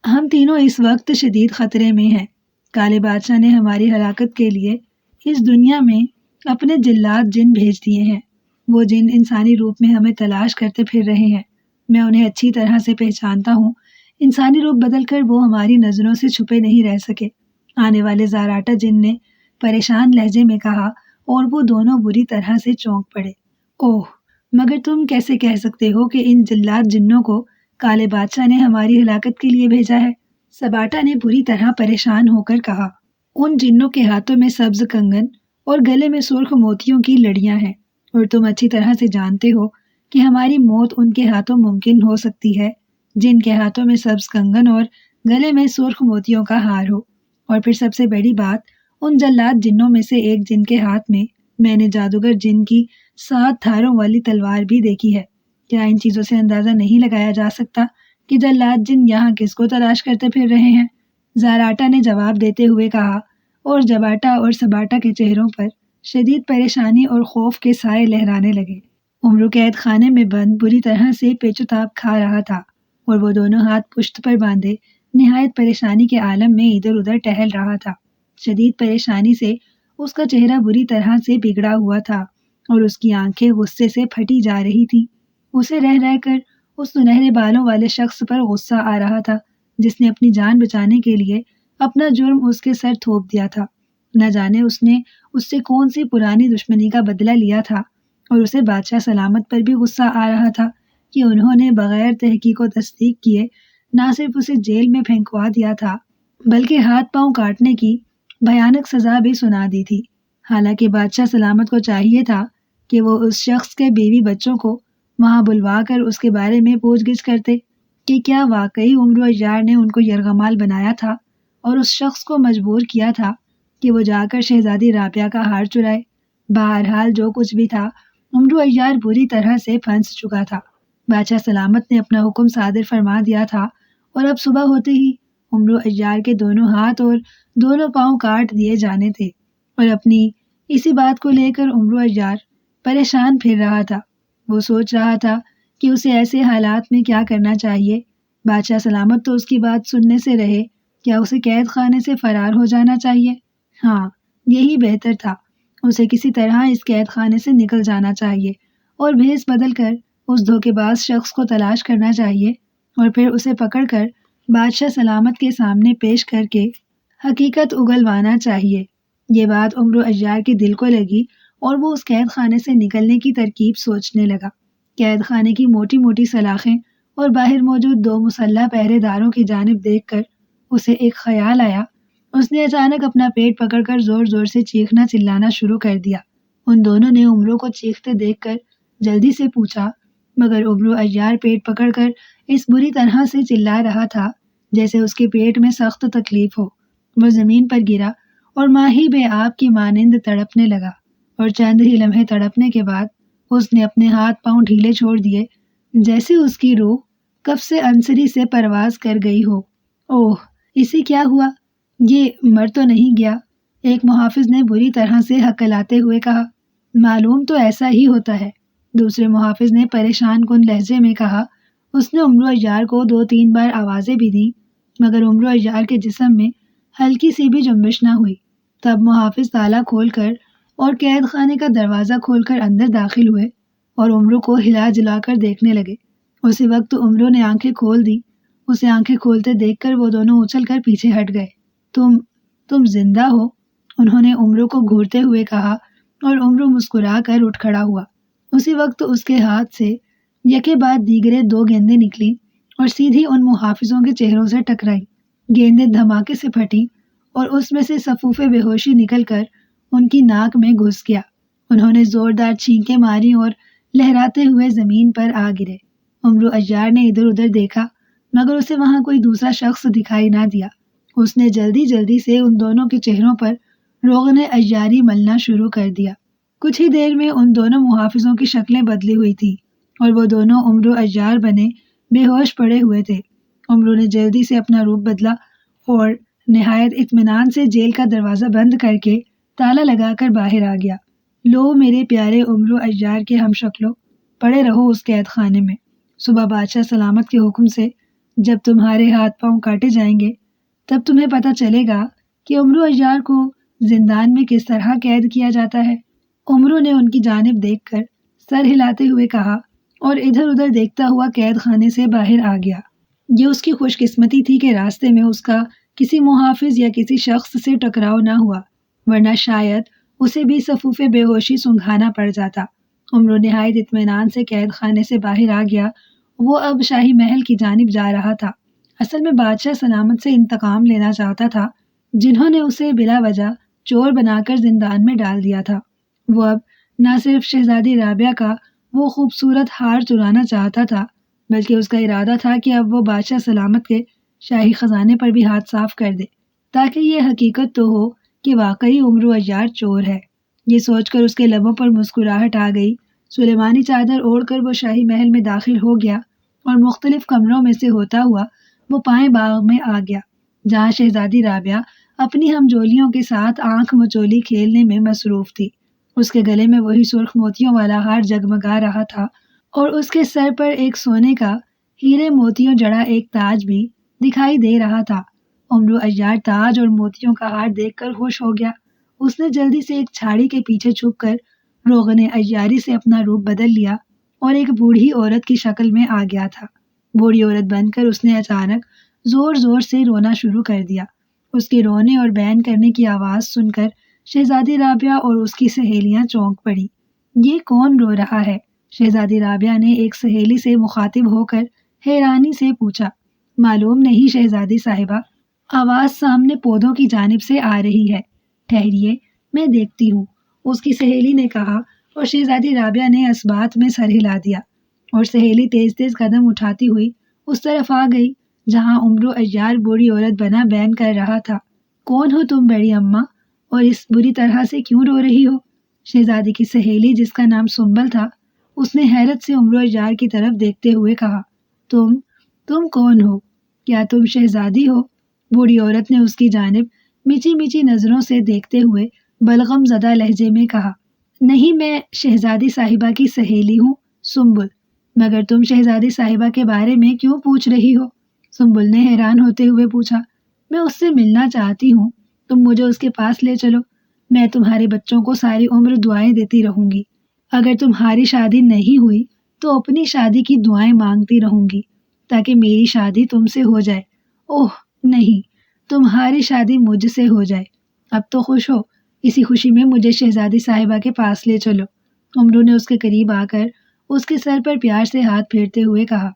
ہم تینوں اس وقت شدید خطرے میں ہیں، کالے بادشاہ نے ہماری ہلاکت کے لیے اس دنیا میں اپنے جلاد جن بھیج دیے ہیں، وہ جن انسانی روپ میں ہمیں تلاش کرتے پھر رہے ہیں، میں انہیں اچھی طرح سے پہچانتا ہوں، انسانی روپ بدل کر وہ ہماری نظروں سے چھپے نہیں رہ سکے۔ آنے والے زاراٹا جن نے پریشان لہجے میں کہا، اور وہ دونوں بری طرح سے چونک پڑے۔ اوہ، مگر تم کیسے کہہ سکتے ہو کہ ان جلاد جنوں کو کالے بادشاہ نے ہماری ہلاکت کے لیے بھیجا ہے؟ سباٹا نے بری طرح پریشان ہو کر کہا۔ ان جنوں کے ہاتھوں میں سبز کنگن اور گلے میں سرخ موتیوں کی لڑیاں ہیں، اور تم اچھی طرح سے جانتے ہو کہ ہماری موت ان کے ہاتھوں ممکن ہو سکتی ہے جن کے ہاتھوں میں سبز کنگن اور گلے میں سرخ موتیوں کا ہار ہو، اور پھر سب سے بڑی بات، ان جلاد جنوں میں سے ایک جن کے ہاتھ میں نے جادوگر جن کی 7 دھاروں والی تلوار بھی دیکھی ہے۔ کیا ان چیزوں سے اندازہ نہیں لگایا جا سکتا کہ جلاد جن یہاں کس کو تلاش کرتے پھر رہے ہیں؟ زاراٹا نے جواب دیتے ہوئے کہا، اور جباٹا اور سباٹا کے چہروں پر شدید پریشانی اور خوف کے سائے لہرانے لگے۔ عمرو قید خانے میں بند بری طرح سے پیچوتاب کھا رہا تھا، اور وہ دونوں ہاتھ پشت پر باندھے نہایت پریشانی کے عالم میں ادھر ادھر ٹہل رہا تھا۔ شدید پریشانی سے اس کا چہرہ بری طرح سے بگڑا ہوا تھا اور اس کی آنکھیں غصے سے پھٹی جا رہی تھیں۔ اسے رہ رہ کر اس سنہرے بالوں والے شخص پر غصہ آ رہا تھا جس نے اپنی جان بچانے کے لیے اپنا جرم اس کے سر تھوپ دیا تھا۔ نہ جانے اس نے اس سے کون سی پرانی دشمنی کا بدلہ لیا تھا، اور اسے بادشاہ سلامت پر بھی غصہ آ رہا تھا کہ انہوں نے بغیر تحقیق و تصدیق کیے نہ صرف اسے جیل میں پھینکوا دیا تھا بلکہ ہاتھ پاؤں کاٹنے کی بھیانک سزا بھی سنا دی تھی۔ حالانکہ بادشاہ سلامت کو چاہیے تھا کہ وہ اس شخص کے بیوی بچوں کو وہاں بلوا کر اس کے بارے میں پوچھ گچھ کرتے کہ کیا واقعی عمرو عیار نے ان کو یرغمال بنایا تھا اور اس شخص کو مجبور کیا تھا کہ وہ جا کر شہزادی رابعہ کا ہار چرائے۔ بہرحال جو کچھ بھی تھا، عمرو عیار بری طرح سے پھنس چکا تھا۔ بادشاہ سلامت نے اپنا حکم صادر فرما دیا تھا اور اب صبح ہوتے ہی عمرو عیار کے دونوں ہاتھ اور دونوں پاؤں کاٹ دیے جانے تھے، اور اپنی اسی بات کو لے کر عمرو عیار پریشان پھر رہا تھا۔ وہ سوچ رہا تھا کہ اسے ایسے حالات میں کیا کرنا چاہیے۔ بادشاہ سلامت تو اس کی بات سننے سے رہے، کیا اسے قید خانے سے فرار ہو جانا چاہیے؟ ہاں، یہی بہتر تھا۔ اسے کسی طرح اس قید خانے سے نکل جانا چاہیے اور بھیس بدل کر اس دھوکے باز شخص کو تلاش کرنا چاہیے اور پھر اسے پکڑ کر بادشاہ سلامت کے سامنے پیش کر کے حقیقت اگلوانا چاہیے۔ یہ بات عمرو عیار کے دل کو لگی اور وہ اس قید خانے سے نکلنے کی ترکیب سوچنے لگا۔ قید خانے کی موٹی موٹی سلاخیں اور باہر موجود 2 مسلح پہرے داروں کی جانب دیکھ کر اسے ایک خیال آیا۔ اس نے اچانک اپنا پیٹ پکڑ کر زور زور سے چیخنا چلانا شروع کر دیا۔ ان دونوں نے عمرو کو چیختے دیکھ کر جلدی سے پوچھا، مگر عمرو عیار پیٹ پکڑ کر اس بری طرح سے چلا رہا تھا جیسے اس کے پیٹ میں سخت تکلیف ہو۔ وہ زمین پر گرا اور ماہی بے آب کی مانند تڑپنے لگا، اور چند ہی لمحے تڑپنے کے بعد اس نے اپنے ہاتھ پاؤں ڈھیلے چھوڑ دیے جیسے اس کی روح کف سے انصری سے پرواز کر گئی ہو۔ اوہ، اسے کیا ہوا؟ یہ مر تو نہیں گیا؟ ایک محافظ نے بری طرح سے ہکلاتے ہوئے کہا۔ معلوم تو ایسا ہی ہوتا ہے، دوسرے محافظ نے پریشان کن لہجے میں کہا۔ اس نے عمرو عیار کو 2-3 بار آوازیں بھی دیں، مگر عمرو عیار کے جسم میں ہلکی سی بھی جنبش نہ ہوئی۔ تب محافظ تالا کھول کر اور قید خانے کا دروازہ کھول کر اندر داخل ہوئے اور عمرو کو ہلا جلا کر دیکھنے لگے۔ اسی وقت عمرو نے آنکھیں کھول دی۔ اسے آنکھیں کھولتے دیکھ کر وہ دونوں اچھل کر پیچھے ہٹ گئے۔ تم زندہ ہو؟ انہوں نے عمرو کو گھورتے ہوئے کہا، اور عمرو مسکرا کر اٹھ کھڑا ہوا۔ اسی وقت اس کے ہاتھ سے یکے بعد دیگرے 2 گیندیں نکلیں اور سیدھی ان محافظوں کے چہروں سے ٹکرائیں۔ گیندیں دھماکے سے پھٹیں اور اس میں سے سفوف بے ہوشی نکل کر ان کی ناک میں گھس گیا۔ انہوں نے زوردار چھینکیں ماری اور لہراتے ہوئے زمین پر آ گرے۔ عمرو عیار نے ادھر ادھر دیکھا، مگر اسے وہاں کوئی دوسرا شخص دکھائی نہ دیا۔ اس نے جلدی جلدی سے ان دونوں کے چہروں پر روغن عیاری ملنا شروع کر دیا۔ کچھ ہی دیر میں ان دونوں محافظوں کی شکلیں بدلی ہوئی تھیں اور وہ دونوں عمرو عیار بنے بے ہوش پڑے ہوئے تھے۔ عمرو نے جلدی سے اپنا روپ بدلا اور نہایت اطمینان سے جیل کا دروازہ بند کر کے تالا لگا کر باہر آ گیا۔ لو میرے پیارے عمرو عیار کے ہم شکلوں، پڑے رہو اس قید خانے میں۔ صبح بادشاہ سلامت کے حکم سے جب تمہارے ہاتھ پاؤں کاٹے جائیں گے تب تمہیں پتہ چلے گا کہ عمرو عیار کو زندان میں کس طرح قید کیا جاتا ہے۔ عمرو نے ان کی جانب دیکھ کر سر ہلاتے ہوئے کہا اور ادھر ادھر دیکھتا ہوا قید خانے سے باہر آ گیا۔ یہ اس کی خوش قسمتی تھی کہ راستے میں اس کا کسی محافظ یا کسی شخص سے ٹکراؤ نہ ہوا، ورنہ شاید اسے بھی سفوف بے ہوشی سنگھانا پڑ جاتا۔ عمرو نہایت اطمینان سے قید خانے سے باہر آ گیا۔ وہ اب شاہی محل کی جانب جا رہا تھا۔ اصل میں بادشاہ سلامت سے انتقام لینا چاہتا تھا، جنہوں نے اسے بلا وجہ چور بنا کر زندان میں ڈال دیا تھا۔ وہ اب نہ صرف شہزادی رابعہ کا وہ خوبصورت ہار چرانا چاہتا تھا، بلکہ اس کا ارادہ تھا کہ اب وہ بادشاہ سلامت کے شاہی خزانے پر بھی ہاتھ صاف کر دے، تاکہ یہ حقیقت تو ہو کہ واقعی عمرو عیار چور ہے۔ یہ سوچ کر اس کے لبوں پر مسکراہٹ آ گئی۔ سلیمانی چادر اوڑھ کر وہ شاہی محل میں داخل ہو گیا اور مختلف کمروں میں سے ہوتا ہوا وہ پائیں باغ میں آ گیا، جہاں شہزادی رابعہ اپنی ہمجولیوں کے ساتھ آنکھ مچولی کھیلنے میں مصروف تھی۔ اس کے گلے میں وہی سرخ موتیوں والا ہار جگمگا رہا تھا اور اس کے سر پر ایک سونے کا ہیرے موتیوں جڑا ایک تاج بھی دکھائی دے رہا تھا۔ عمرو عیار تاج اور موتیوں کا ہار دیکھ کر خوش ہو گیا۔ اس نے جلدی سے ایک چھاڑی کے پیچھے چھپ کر روغن عیاری سے اپنا روپ بدل لیا اور ایک بوڑھی عورت کی شکل میں آ گیا تھا۔ بوڑھی عورت بن کر اس نے اچانک زور زور سے رونا شروع کر دیا اس کے رونے اور بین کرنے کی آواز سن کر شہزادی رابعہ اور اس کی سہیلیاں چونک پڑی۔ یہ کون رو رہا ہے؟ شہزادی رابعہ نے ایک سہیلی سے مخاطب ہو کر حیرانی سے پوچھا۔ معلوم نہیں شہزادی صاحبہ، آواز سامنے پودوں کی جانب سے آ رہی ہے۔ ٹھہریے، میں دیکھتی ہوں، اس کی سہیلی نے کہا، اور شہزادی رابعہ نے اس بات میں سر ہلا دیا اور سہیلی تیز تیز قدم اٹھاتی ہوئی اس طرف آ گئی جہاں عمرو عیار بوڑھی عورت بنا بین کر رہا تھا۔ کون ہو تم بڑی اماں، اور اس بری طرح سے کیوں رو رہی ہو؟ شہزادی کی سہیلی جس کا نام سنبل تھا، اس نے حیرت سے عمرو عیار کی طرف دیکھتے ہوئے کہا، تم کون ہو؟ کیا تم شہزادی ہو؟ بوڑھی عورت نے اس کی جانب میچی میچی نظروں سے دیکھتے ہوئے بلغم زدہ لہجے میں کہا، نہیں، میں شہزادی صاحبہ کی سہیلی ہوں، سنبل۔ مگر تم شہزادی صاحبہ کے بارے میں کیوں پوچھ رہی ہو؟ سنبل نے حیران ہوتے ہوئے پوچھا۔ میں اس سے ملنا چاہتی ہوں، تم مجھے اس کے پاس لے چلو، میں تمہارے بچوں کو ساری عمر دعائیں دیتی رہوں گی۔ اگر تمہاری شادی نہیں ہوئی تو اپنی شادی کی دعائیں مانگتی رہوں گی تاکہ میری شادی تم سے ہو جائے۔ اوہ نہیں، تمہاری شادی مجھ سے ہو جائے۔ اب تو خوش ہو، اسی خوشی میں مجھے شہزادی صاحبہ کے پاس لے چلو۔ عمرو نے اس کے قریب آ کر اس کے سر پر پیار سے ہاتھ پھیرتے ہوئے کہا،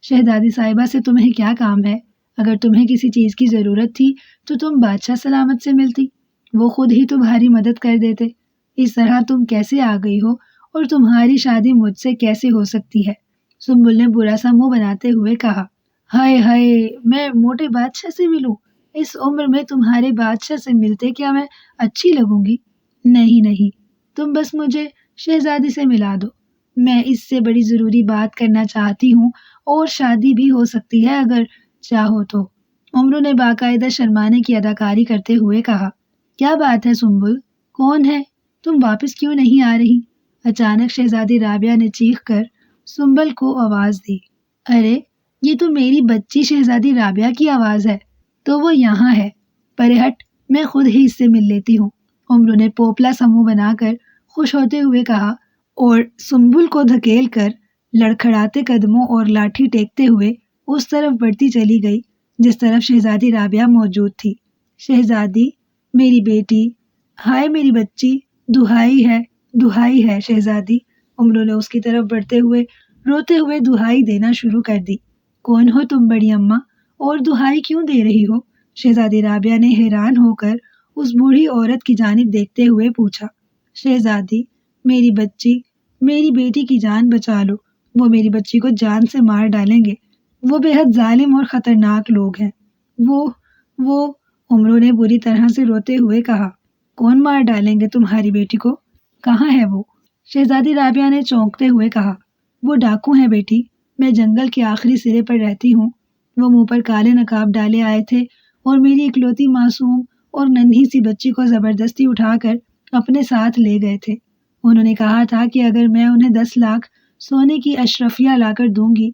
شہزادی صاحبہ سے تمہیں کیا کام ہے؟ اگر تمہیں کسی چیز کی ضرورت تھی تو تم بادشاہ سلامت سے ملتی، وہ خود ہی تمہاری مدد کر دیتے۔ اس طرح تم کیسے آ گئی ہو اور تمہاری شادی مجھ سے کیسے ہو سکتی ہے؟ سنبل نے برا سا منہ بناتے ہوئے کہا، ہائے ہائے، میں موٹے بادشاہ سے ملوں؟ اس عمر میں تمہارے بادشاہ سے ملتے کیا میں اچھی لگوں گی؟ نہیں، تم بس مجھے شہزادی سے ملا دو، میں اس سے بڑی ضروری بات کرنا چاہتی ہوں، اور شادی بھی ہو سکتی ہے اگر چاہو تو۔ عمرو نے باقاعدہ شرمانے کی اداکاری کرتے ہوئے کہا، کیا بات ہے سنبل، کون ہے؟ تم واپس کیوں نہیں آ رہی؟ اچانک شہزادی رابعہ نے چیخ کر سنبل کو آواز دی، ارے یہ تو میری بچی شہزادی رابعہ کی آواز ہے، تو وہ یہاں ہے، پرے ہٹ، میں خود ہی اس سے مل لیتی ہوں۔ عمرو نے پوپلا سا منہ بنا کر خوش ہوتے ہوئے کہا اور سنبل کو دھکیل کر لڑکھڑاتے قدموں اور لاٹھی ٹیکتے ہوئے اس طرف بڑھتی چلی گئی جس طرف شہزادی رابعہ موجود تھی۔ شہزادی، میری بیٹی، ہائے میری بچی، دہائی ہے شہزادی۔ عمرو نے اس کی طرف بڑھتے ہوئے روتے ہوئے دہائی دینا شروع کر دی۔ کون ہو تم بڑی اماں، اور دہائی کیوں دے رہی ہو؟ شہزادی رابعہ نے حیران ہو کر اس بوڑھی عورت کی جانب دیکھتے ہوئے پوچھا۔ شہزادی، میری بچی، میری بیٹی کی جان بچا لو، وہ میری بچی کو جان سے مار ڈالیں گے، وہ بے حد ظالم اور خطرناک لوگ ہیں۔ وہ عمرو نے بری طرح سے روتے ہوئے کہا، کون مار ڈالیں گے تمہاری بیٹی کو؟ کہاں ہے وہ؟ شہزادی رابعہ نے چونکتے ہوئے کہا، وہ ڈاکو ہیں بیٹی، میں جنگل کے آخری سرے پر رہتی ہوں، وہ منہ پر کالے نقاب ڈالے آئے تھے اور میری اکلوتی معصوم اور ننھی سی بچی کو زبردستی اٹھا کر اپنے ساتھ لے گئے تھے۔ انہوں نے کہا تھا کہ اگر میں انہیں 10 لاکھ سونے کی اشرفیاں لا کر دوں گی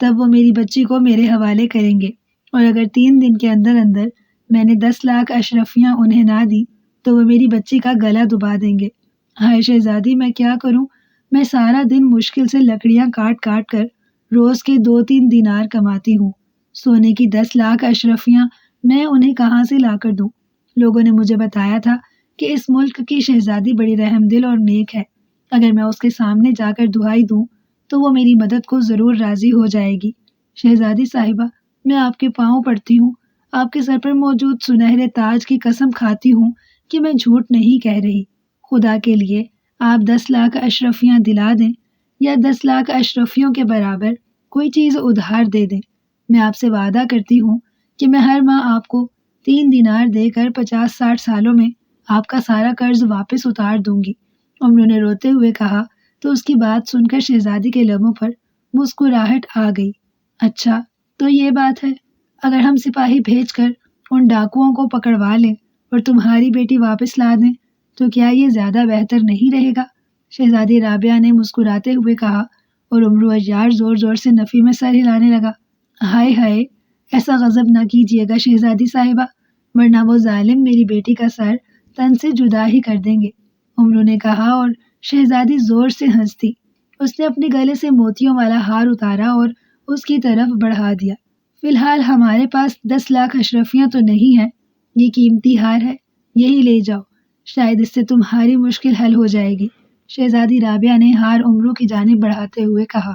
تب وہ میری بچی کو میرے حوالے کریں گے، اور اگر 3 دن کے اندر اندر میں نے 10 لاکھ اشرفیاں انہیں نہ دی تو وہ میری بچی کا گلا دبا دیں گے۔ ہائے شہزادی، میں کیا کروں؟ میں سارا دن مشکل سے لکڑیاں کاٹ کاٹ کر روز کے 2-3 دینار کماتی ہوں، سونے کی 10 لاکھ اشرفیاں میں انہیں کہاں سے لا کر دوں؟ لوگوں نے مجھے بتایا تھا کہ اس ملک کی شہزادی بڑی رحم دل اور نیک ہے، اگر میں اس کے سامنے جا کر دہائی دوں تو وہ میری مدد کو ضرور راضی ہو جائے گی۔ شہزادی صاحبہ، میں آپ کے پاؤں پڑتی ہوں، آپ کے سر پر موجود سنہرے تاج کی قسم کھاتی ہوں کہ میں جھوٹ نہیں کہہ رہی۔ خدا کے لیے آپ 10 لاکھ اشرفیاں دلا دیں یا 10 لاکھ اشرفیوں کے برابر کوئی چیز ادھار دے دیں، میں آپ سے وعدہ کرتی ہوں کہ میں ہر ماہ آپ کو 3 دینار دے کر 50-60 سالوں میں آپ کا سارا قرض واپس اتار دوں گی۔ عمرو نے روتے ہوئے کہا تو اس کی بات سن کر شہزادی کے لبوں پر مسکراہٹ آ گئی۔ اچھا، تو یہ بات ہے، اگر ہم سپاہی بھیج کر ان ڈاکوؤں کو پکڑوا لیں اور تمہاری بیٹی واپس لا دیں تو کیا یہ زیادہ بہتر نہیں رہے گا؟ شہزادی رابعہ نے مسکراتے ہوئے کہا اور عمرو عیار زور زور سے نفی میں سر ہلانے لگا۔ ہائے، ایسا غضب نہ کیجیے گا شہزادی صاحبہ، ورنہ وہ ظالم میری بیٹی کا سر تن سے جدا ہی کر دیں گے، عمرو نے کہا، اور شہزادی زور سے ہنس دی۔ اس نے اپنے گلے سے موتیوں والا ہار اتارا اور اس کی طرف بڑھا دیا۔ فی الحال ہمارے پاس 10 لاکھ اشرفیاں تو نہیں ہیں، یہ قیمتی ہار ہے، یہی لے جاؤ، شاید اس سے تمہاری مشکل حل ہو جائے گی۔ شہزادی رابعہ نے ہار امرو کی جانب بڑھاتے ہوئے کہا،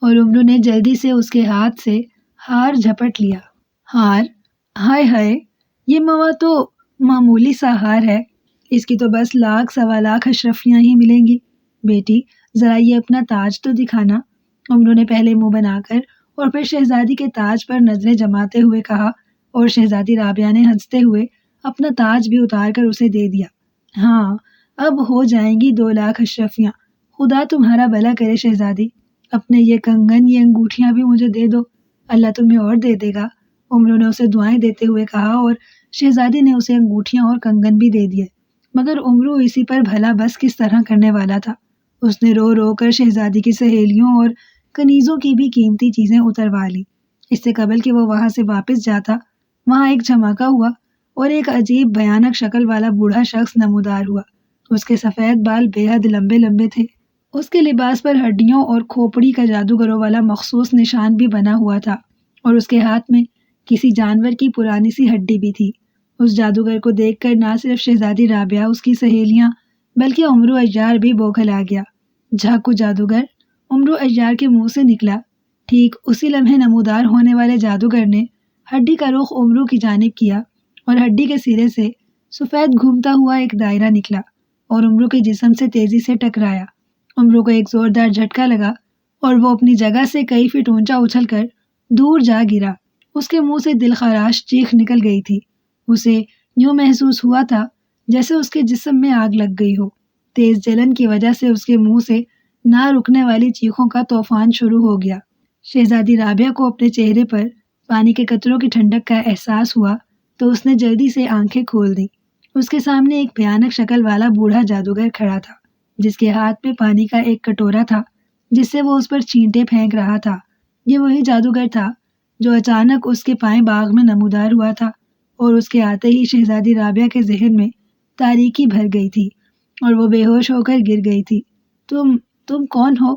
اور امرو نے جلدی سے اس کے ہاتھ سے ہار جھپٹ لیا۔ ہار؟ ہائے ہائے، یہ موا تو معمولی سا ہار ہے، اس کی تو بس 1,00,000 اشرفیاں ہی ملیں گی۔ بیٹی ذرا یہ اپنا تاج تو دکھانا۔ امرو نے پہلے منہ بنا کر اور پھر شہزادی کے تاج پر نظریں جماتے ہوئے کہا، اور شہزادی رابعہ نے ہنستے ہوئے اپنا تاج بھی اتار کر اسے دے دیا۔ ہاں، اب ہو جائیں گی 2,00,000 اشرفیاں۔ خدا تمہارا بھلا کرے شہزادی، اپنے یہ کنگن، یہ انگوٹھیاں بھی مجھے دے دو، اللہ تمہیں اور دے دے گا۔ امرو نے اسے دعائیں دیتے ہوئے کہا، اور شہزادی نے اسے انگوٹھیاں اور کنگن بھی دے دیے۔ مگر امرو اسی پر بھلا بس کس طرح کرنے والا تھا۔ اس نے رو رو کر شہزادی کی سہیلیوں اور کنیزوں کی بھی قیمتی چیزیں اتروا لی۔ اس سے قبل کہ وہ وہاں سے واپس جاتا، وہاں ایک دھماکہ ہوا اور ایک عجیب بھیانک شکل والا بوڑھا شخص نمودار ہوا۔ اس کے سفید بال بے حد لمبے لمبے تھے۔ اس کے لباس پر ہڈیوں اور کھوپڑی کا جادوگروں والا مخصوص نشان بھی بنا ہوا تھا، اور اس کے ہاتھ میں کسی جانور کی پرانی سی ہڈی بھی تھی۔ اس جادوگر کو دیکھ کر نہ صرف شہزادی رابعہ، اس کی سہیلیاں، بلکہ امرو عیار بھی بوکھلا گیا۔ جھاکو جادوگر؟ امرو عیار کے منہ سے نکلا۔ ٹھیک اسی لمحے نمودار ہونے والے جادوگر نے ہڈی کا رخ امرو کی جانب کیا، اور ہڈی کے سرے سے سفید گھومتا ہوا ایک دائرہ نکلا اور امرو کے جسم سے تیزی سے ٹکرایا۔ امرو کو ایک زوردار جھٹکا لگا اور وہ اپنی جگہ سے کئی فٹ اونچا اچھل کر دور جا گرا۔ اس کے منہ سے دل خراش چیخ نکل گئی تھی۔ اسے یوں محسوس ہوا تھا جیسے اس کے جسم میں آگ لگ گئی ہو۔ تیز جلن کی وجہ سے اس کے منہ سے نہ رکنے والی چیخوں کا طوفان شروع ہو گیا۔ شہزادی رابعہ کو اپنے چہرے پر پانی کے قطروں کی ٹھنڈک کا احساس ہوا تو اس نے جلدی سے آنکھیں کھول دی۔ اس کے سامنے ایک بھیانک شکل والا بوڑھا جادوگر کھڑا تھا، جس کے ہاتھ میں پانی کا ایک کٹورا تھا جس سے وہ اس پر چینٹے پھینک رہا تھا۔ یہ وہی جادوگر تھا جو اچانک اس کے پائیں باغ میں نمودار ہوا تھا، اور اس کے آتے ہی شہزادی رابعہ کے ذہن میں تاریکی بھر گئی تھی اور وہ بے ہوش ہو کر گر گئی تھی۔ تم کون ہو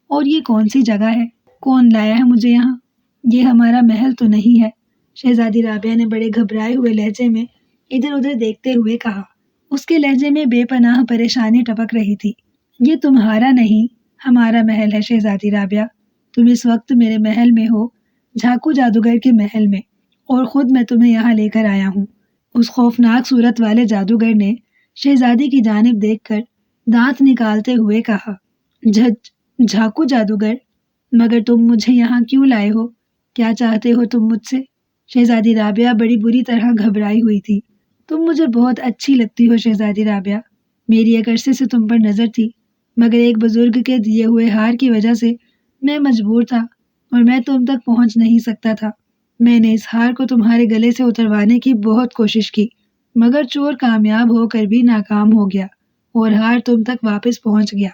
اور یہ کون سی جگہ ہے؟ کون لایا ہے مجھے یہاں؟ یہ ہمارا محل تو نہیں ہے، شہزادی رابعہ نے بڑے گھبرائے ہوئے لہجے میں ادھر ادھر دیکھتے ہوئے کہا۔ اس کے لہجے میں بے پناہ پریشانی ٹپک رہی تھی۔ یہ تمہارا نہیں، ہمارا محل ہے شہزادی رابعہ۔ تم اس وقت میرے محل میں ہو، جھاکو جادوگر کے محل میں، اور خود میں تمہیں یہاں لے کر آیا ہوں۔ اس خوفناک صورت والے جادوگر نے شہزادی کی جانب دیکھ کر دانت نکالتے ہوئے کہا، جھاکو جادوگر؟ مگر تم مجھے یہاں کیوں لائے ہو؟ کیا چاہتے ہو تم مجھ سے؟ شہزادی رابعہ بڑی بری طرح گھبرائی ہوئی تھی۔ تم مجھے بہت اچھی لگتی ہو شہزادی رابعہ، میری ایک عرصے سے تم پر نظر تھی، مگر ایک بزرگ کے دیے ہوئے ہار کی وجہ سے میں مجبور تھا اور میں تم تک پہنچ نہیں سکتا تھا۔ میں نے اس ہار کو تمہارے گلے سے اتروانے کی بہت کوشش کی، مگر چور کامیاب ہو کر بھی ناکام ہو گیا اور ہار تم تک واپس پہنچ گیا۔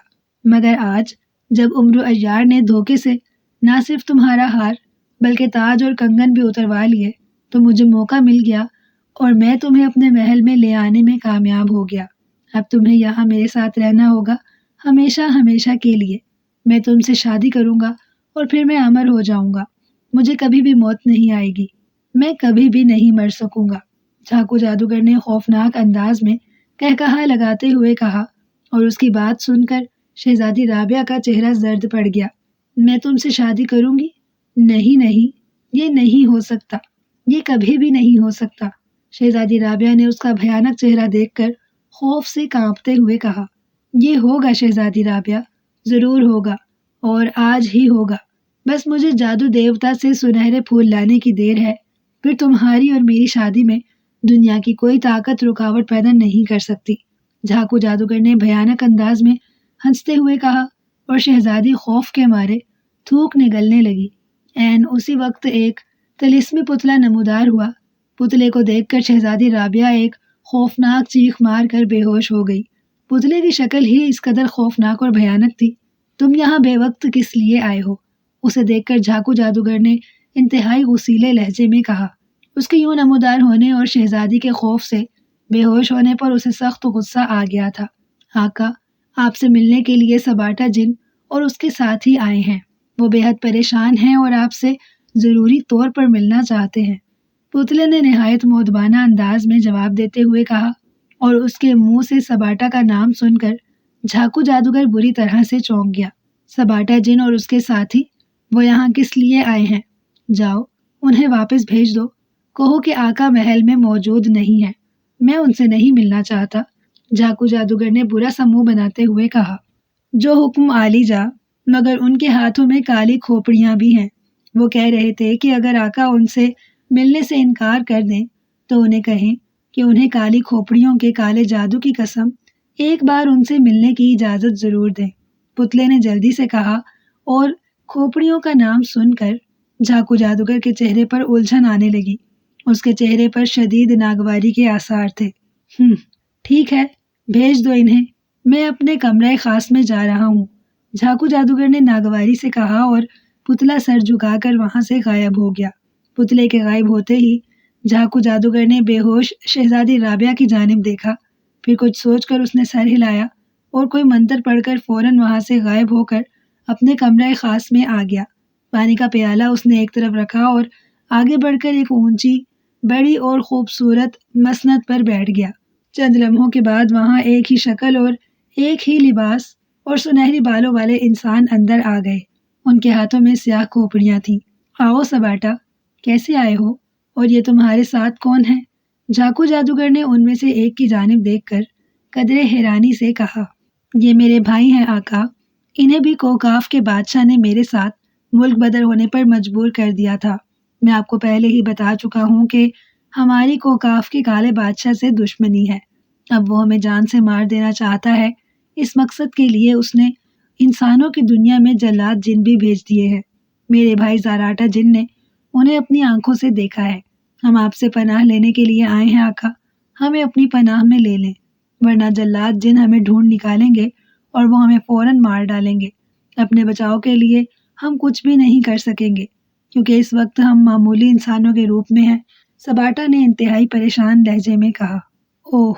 مگر آج جب امرو عیار نے دھوکے سے نہ صرف تمہارا ہار بلکہ تاج اور کنگن بھی اتروا لیے تو مجھے موقع مل گیا اور میں تمہیں اپنے محل میں لے آنے میں کامیاب ہو گیا۔ اب تمہیں یہاں میرے ساتھ رہنا ہوگا، ہمیشہ ہمیشہ کے لیے۔ میں تم سے شادی کروں گا اور پھر میں امر ہو جاؤں گا۔ مجھے کبھی بھی موت نہیں آئے گی، میں کبھی بھی نہیں مر سکوں گا، جھاکو جادوگر نے خوفناک انداز میں قہقہا لگاتے ہوئے کہا، اور اس کی بات سن کر شہزادی رابعہ کا چہرہ زرد پڑ گیا۔ میں تم سے شادی کروں گی؟ نہیں، یہ نہیں ہو سکتا، یہ کبھی بھی نہیں ہو سکتا۔ شہزادی رابعہ نے اس کا بھیانک چہرہ دیکھ کر خوف سے کانپتے ہوئے کہا، یہ ہوگا شہزادی رابعہ، ضرور ہوگا، اور آج ہی ہوگا۔ بس مجھے جادو دیوتا سے سنہرے پھول لانے کی دیر ہے، پھر تمہاری اور میری شادی میں دنیا کی کوئی طاقت رکاوٹ پیدا نہیں کر سکتی۔ جھاکو جادوگر نے بھیانک انداز میں ہنستے ہوئے کہا، اور شہزادی خوف کے مارے تھوک نگلنے لگی۔ عین اسی وقت ایک طلسمی پتلا نمودار ہوا۔ پتلے کو دیکھ کر شہزادی رابعہ ایک خوفناک چیخ مار کر بے ہوش ہو گئی۔ پتلے کی شکل ہی اس قدر خوفناک اور بھیانک تھی۔ تم یہاں بے وقت کس لیے آئے ہو؟ اسے دیکھ کر جھاکو جادوگر نے انتہائی غصیلے لہجے میں کہا۔ اس کے یوں نمودار ہونے اور شہزادی کے خوف سے بے ہوش ہونے پر اسے سخت غصہ آ گیا تھا۔ آقا، آپ سے ملنے کے لیے سباٹا جن اور اس کے ساتھ ہی آئے ہیں۔ وہ بے حد پریشان ہیں اور آپ سے ضروری طور پر ملنا چاہتے ہیں۔ پتلے نے نہایت مؤدبانہ انداز میں جواب دیتے ہوئے کہا، اور اس کے منہ سے سباٹا کا نام سن کر جھاکو جادوگر بری طرح سے چونک گیا۔ سباٹا جن اور اس کے ساتھی وہ یہاں کس لیے آئے ہیں؟ جاؤ انہیں واپس بھیج دو، کہو کہ آقا محل میں موجود نہیں ہے، میں ان سے نہیں ملنا چاہتا۔ جھاکو جادوگر نے برا سا منہ بناتے ہوئے کہا، جو حکم عالی جا، مگر ان کے ہاتھوں میں کالی کھوپڑیاں بھی ہیں۔ وہ کہہ رہے تھے کہ اگر آقا ان سے ملنے سے انکار کر دیں تو انہیں کہیں کہ انہیں کالی کھوپڑیوں کے کالے جادو کی قسم ایک بار ان سے ملنے کی اجازت ضرور دیں۔ پتلے نے جلدی سے کہا، اور کھوپڑیوں کا نام سن کر جھاکو جادوگر کے چہرے پر الجھن آنے لگی۔ اس کے چہرے پر شدید ناگواری کے آثار تھے۔ ٹھیک ہے، بھیج دو انہیں، میں اپنے کمرہ خاص میں جا رہا ہوں، جھاکو جادوگر نے ناگواری سے کہا، اور پتلا سر جھکا کر وہاں سے غائب ہو گیا۔ پتلے کے غائب ہوتے ہی جھاکو جادوگر نے بے ہوش شہزادی رابعہ کی جانب دیکھا، پھر کچھ سوچ کر اس نے سر ہلایا اور کوئی منتر پڑھ کر فوراً وہاں سے غائب ہو کر اپنے کمرہ خاص میں آ گیا۔ پانی کا پیالہ اس نے ایک طرف رکھا اور آگے بڑھ کر ایک اونچی، بڑی اور خوبصورت مسند پر بیٹھ گیا۔ چند لمحوں کے بعد وہاں ایک ہی شکل اور ایک ہی لباس اور سنہری بالوں والے انسان اندر آ گئے۔ ان کے ہاتھوں میں سیاہ کھوپڑیاں تھیں۔ آؤ سباٹا، کیسے آئے ہو، اور یہ تمہارے ساتھ کون ہے؟ جھاکو جادوگر نے ان میں سے ایک کی جانب دیکھ کر قدرے حیرانی سے کہا، یہ میرے بھائی ہیں آقا، انہیں بھی کوکاف کے بادشاہ نے میرے ساتھ ملک بدر ہونے پر مجبور کر دیا تھا۔ میں آپ کو پہلے ہی بتا چکا ہوں کہ ہماری کوکاف کے کالے بادشاہ سے دشمنی ہے، اب وہ ہمیں جان سے مار دینا چاہتا ہے۔ اس مقصد کے لیے اس نے انسانوں کی دنیا میں جلاد جن بھی بھیج دیے ہیں۔ میرے بھائی زاراٹا جن نے انہیں اپنی آنکھوں سے دیکھا ہے۔ ہم آپ سے پناہ لینے کے لیے آئے ہیں آقا، ہمیں اپنی پناہ میں لے لیں، ورنہ جلاد جن ہمیں ڈھونڈ نکالیں گے اور وہ ہمیں فوراً مار ڈالیں گے۔ اپنے بچاؤ کے لیے ہم کچھ بھی نہیں کر سکیں گے، کیونکہ اس وقت ہم معمولی انسانوں کے روپ میں ہیں۔ سباٹا نے انتہائی پریشان لہجے میں کہا، اوہ،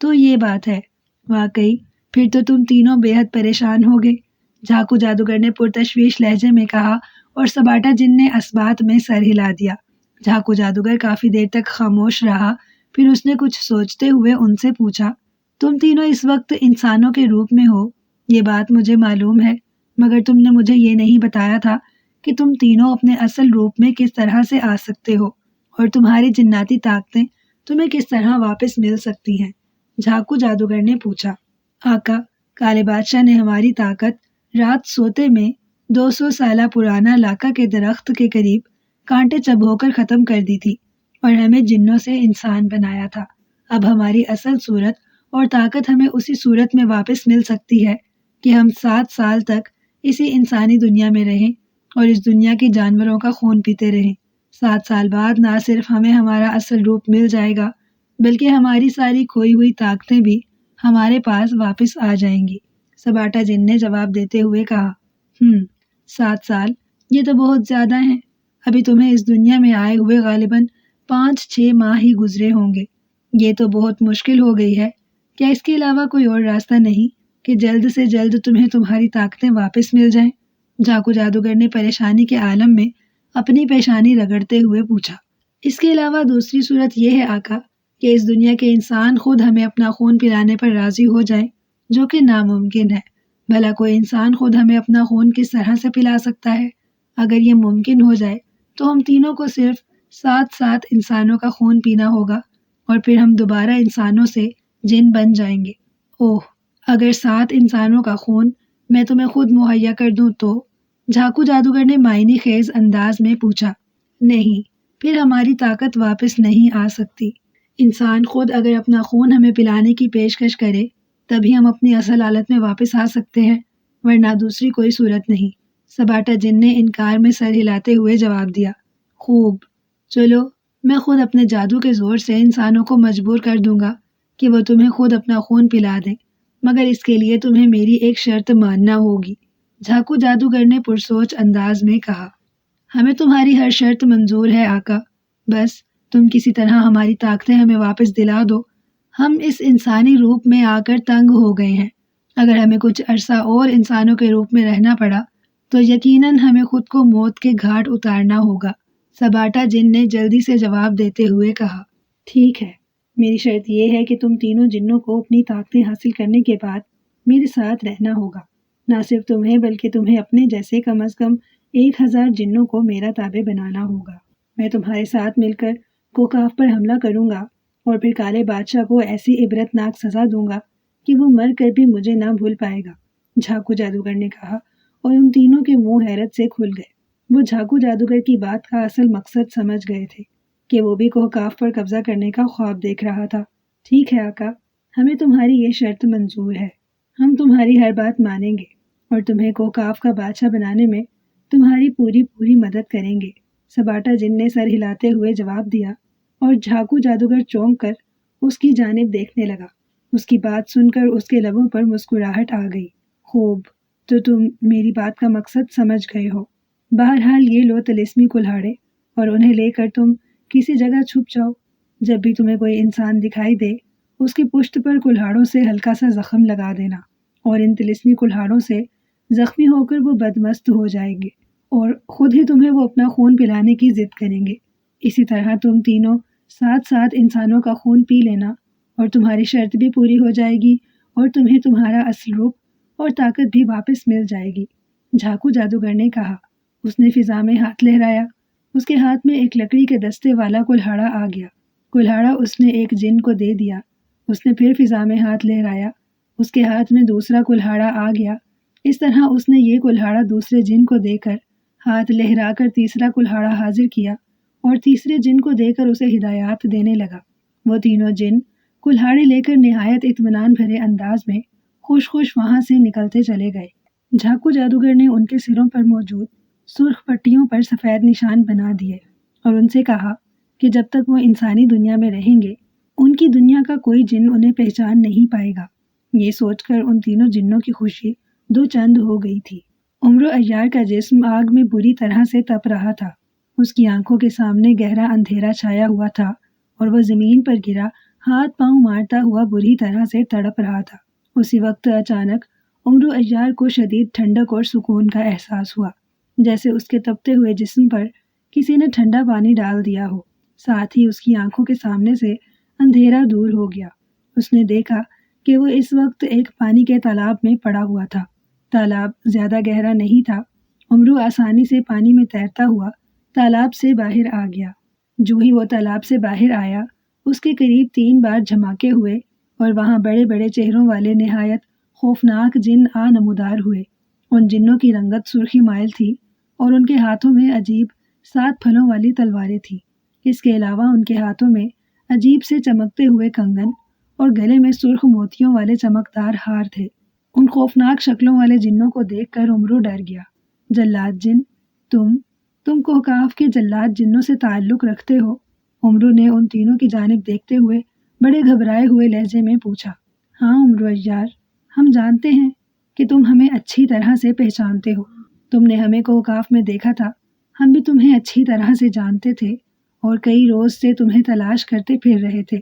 تو یہ بات ہے، واقعی پھر تو تم تینوں بے حد پریشان ہوگے، جھاکو جادوگر نے پرتشویش لہجے میں کہا، اور سباٹا جن نے اسبات میں سر ہلا دیا۔ جھاکو جادوگر کافی دیر تک خاموش رہا، پھر اس نے کچھ سوچتے ہوئے ان سے پوچھا، تم تینوں اس وقت انسانوں کے روپ میں ہو، یہ بات مجھے معلوم ہے، مگر تم نے مجھے یہ نہیں بتایا تھا کہ تم تینوں اپنے اصل روپ میں کس طرح سے آ سکتے ہو، اور تمہاری جناتی طاقتیں تمہیں کس طرح واپس مل سکتی ہیں۔ جھاکو جادوگر نے پوچھا، آقا، کالے بادشاہ نے ہماری طاقت رات سوتے میں 200 سالہ پرانا لاکا کے درخت کے قریب کانٹے چبھو کر ختم کر دی تھی، اور ہمیں جنوں سے انسان بنایا تھا۔ اب ہماری اصل صورت اور طاقت ہمیں اسی صورت میں واپس مل سکتی ہے کہ ہم 7 سال تک اسی انسانی دنیا میں رہیں اور اس دنیا کے جانوروں کا خون پیتے رہیں۔ 7 سال بعد نہ صرف ہمیں ہمارا اصل روپ مل جائے گا، بلکہ ہماری ساری کھوئی ہوئی طاقتیں بھی ہمارے پاس واپس آ جائیں گی۔ سباٹا جن نے جواب دیتے ہوئے کہا، 7 سال، یہ تو بہت زیادہ ہیں، ابھی تمہیں اس دنیا میں آئے ہوئے غالباً 5-6 ماہ ہی گزرے ہوں گے، یہ تو بہت مشکل ہو گئی ہے۔ کیا اس کے علاوہ کوئی اور راستہ نہیں کہ جلد سے جلد تمہیں تمہاری طاقتیں واپس مل جائیں؟ جھاکو جادوگر نے پریشانی کے عالم میں اپنی پیشانی رگڑتے ہوئے پوچھا۔ اس کے علاوہ دوسری صورت یہ ہے آقا کہ اس دنیا کے انسان خود ہمیں اپنا خون پلانے پر راضی ہو جائیں، جو کہ ناممکن ہے۔ بھلا کوئی انسان خود ہمیں اپنا خون کس طرح سے پلا سکتا ہے؟ اگر یہ ممکن ہو جائے تو ہم تینوں کو صرف 7 انسانوں کا خون پینا ہوگا، اور پھر ہم دوبارہ انسانوں سے جن بن جائیں گے۔ اوہ، اگر 7 انسانوں کا خون میں تمہیں خود مہیا کر دوں تو؟ جھاکو جادوگر نے معنی خیز انداز میں پوچھا۔ نہیں، پھر ہماری طاقت واپس نہیں آ سکتی۔ انسان خود اگر اپنا خون ہمیں پلانے کی پیشکش کرے تبھی ہم اپنی اصل حالت میں واپس آ سکتے ہیں، ورنہ دوسری کوئی صورت نہیں۔ سباٹا جن نے انکار میں سر ہلاتے ہوئے جواب دیا۔ خوب، چلو میں خود اپنے جادو کے زور سے انسانوں کو مجبور کر دوں گا کہ وہ تمہیں خود اپنا خون پلا دیں، مگر اس کے لیے تمہیں میری ایک شرط ماننا ہوگی۔ جھاکو جادوگر نے پرسوچ انداز میں کہا، ہمیں تمہاری ہر شرط منظور ہے آقا، بس تم کسی طرح ہماری طاقتیں ہمیں واپس دلا دو۔ ہم اس انسانی روپ میں آ کر تنگ ہو گئے ہیں، اگر ہمیں کچھ عرصہ اور انسانوں کے روپ میں رہنا پڑا تو یقیناً ہمیں خود کو موت کے گھاٹ اتارنا ہوگا، سباٹا جن نے جلدی سے جواب دیتے ہوئے کہا۔ ٹھیک ہے، میری شرط یہ ہے کہ تم تینوں جنوں کو اپنی طاقتیں حاصل کرنے کے بعد میرے ساتھ رہنا ہوگا۔ نہ صرف تمہیں بلکہ تمہیں اپنے جیسے کم از کم 1000 جنوں کو میرا تابع بنانا ہوگا۔ میں تمہارے ساتھ مل کر کوکاف پر حملہ کروں گا اور پھر کالے بادشاہ کو ایسی عبرتناک سزا دوں گا کہ وہ مر کر بھی مجھے نہ بھول پائے گا، جھاکو جادوگر نے کہا، اور ان تینوں کے منہ حیرت سے کھل گئے۔ وہ جھاکو جادوگر کی بات کا اصل مقصد سمجھ گئے تھے کہ وہ بھی کوکاف پر قبضہ کرنے کا خواب دیکھ رہا تھا۔ ٹھیک ہے آقا، ہمیں تمہاری یہ شرط منظور ہے، ہم تمہاری ہر بات مانیں گے اور تمہیں کوکاف کا بادشاہ بنانے میں تمہاری پوری مدد کریں گے، سباٹا جن نے سر ہلاتے ہوئے جواب دیا، اور جھاکو جادوگر چونک کر اس کی جانب دیکھنے لگا۔ اس کی بات سن کر اس کے لبوں پر مسکراہٹ آ گئی۔ خوب، تو تم میری بات کا مقصد سمجھ گئے ہو۔ بہرحال یہ لو طلسمی کلہاڑے، اور انہیں لے کر تم کسی جگہ چھپ جاؤ۔ جب بھی تمہیں کوئی انسان دکھائی دے، اس کی پشت پر کلہاڑوں سے ہلکا سا زخم لگا دینا، اور ان طلسمی کلہاڑوں سے زخمی ہو کر وہ بدمست ہو جائیں گے اور خود ہی تمہیں وہ اپنا خون پلانے کی ضد کریں گے۔ اسی طرح تم تینوں ساتھ ساتھ انسانوں کا خون پی لینا اور تمہاری شرط بھی پوری ہو جائے گی اور تمہیں تمہارا اصل روپ اور طاقت بھی واپس مل جائے گی، جھاکو جادوگر نے کہا۔ اس نے فضا میں ہاتھ لہرایا، اس کے ہاتھ میں ایک لکڑی کے دستے والا کلہاڑا آ گیا۔ کلہاڑا اس نے ایک جن کو دے دیا۔ اس نے پھر فضا میں ہاتھ لہرایا، اس کے ہاتھ میں دوسرا کلہاڑا آ گیا۔ اس طرح اس نے یہ کلہاڑا دوسرے جن کو دے کر ہاتھ لہرا کر تیسرا کلہاڑا حاضر کیا اور تیسرے جن کو دے کر اسے ہدایات دینے لگا۔ وہ تینوں جن کلہاڑے لے کر نہایت اطمینان بھرے انداز میں خوش وہاں سے نکلتے چلے گئے۔ جھاکو جادوگر نے ان کے سروں پر موجود سرخ پٹیوں پر سفید نشان بنا دیے اور ان سے کہا کہ جب تک وہ انسانی دنیا میں رہیں گے، ان کی دنیا کا کوئی جن انہیں پہچان نہیں پائے گا۔ یہ سوچ کر ان تینوں جنوں کی خوشی دو چند ہو گئی تھی۔ عمرو عیار کا جسم آگ میں بری طرح سے تپ رہا تھا۔ اس کی آنکھوں کے سامنے گہرا اندھیرا چھایا ہوا تھا اور وہ زمین پر گرا ہاتھ پاؤں مارتا ہوا بری طرح سے تڑپ رہا تھا۔ اسی وقت اچانک عمرو عیار کو شدید ٹھنڈک اور سکون کا احساس ہوا، جیسے اس کے تپتے ہوئے جسم پر کسی نے ٹھنڈا پانی ڈال دیا ہو۔ ساتھ ہی اس کی آنکھوں کے سامنے سے اندھیرا دور ہو گیا۔ اس نے دیکھا کہ وہ اس وقت ایک پانی کے تالاب میں پڑا ہوا تھا۔ تالاب زیادہ گہرا نہیں تھا۔ عمرو آسانی سے پانی میں تیرتا ہوا تالاب سے باہر آ گیا۔ جو ہی وہ تالاب سے باہر آیا، اس کے قریب 3 بار جھماکے ہوئے اور وہاں بڑے بڑے چہروں والے نہایت خوفناک جن نمودار ہوئے۔ ان جنوں کی رنگت سرخی مائل تھی اور ان کے ہاتھوں میں عجیب 7 پھلوں والی تلواریں تھیں۔ اس کے علاوہ ان کے ہاتھوں میں عجیب سے چمکتے ہوئے کنگن اور گلے میں سرخ موتیوں والے چمکدار ہار تھے۔ ان خوفناک شکلوں والے جنوں کو دیکھ کر عمرو ڈر گیا۔ جلاد جن، تم کوہکاف کے جلاد جنوں سے تعلق رکھتے ہو؟ عمرو نے ان تینوں کی جانب دیکھتے ہوئے بڑے گھبرائے ہوئے لہجے میں پوچھا۔ ہاں عمرو عیار، ہم جانتے ہیں کہ تم ہمیں اچھی طرح سے پہچانتے ہو۔ تم نے ہمیں کوہکاف میں دیکھا تھا، ہم بھی تمہیں اچھی طرح سے جانتے تھے اور کئی روز سے تمہیں تلاش کرتے پھر رہے تھے۔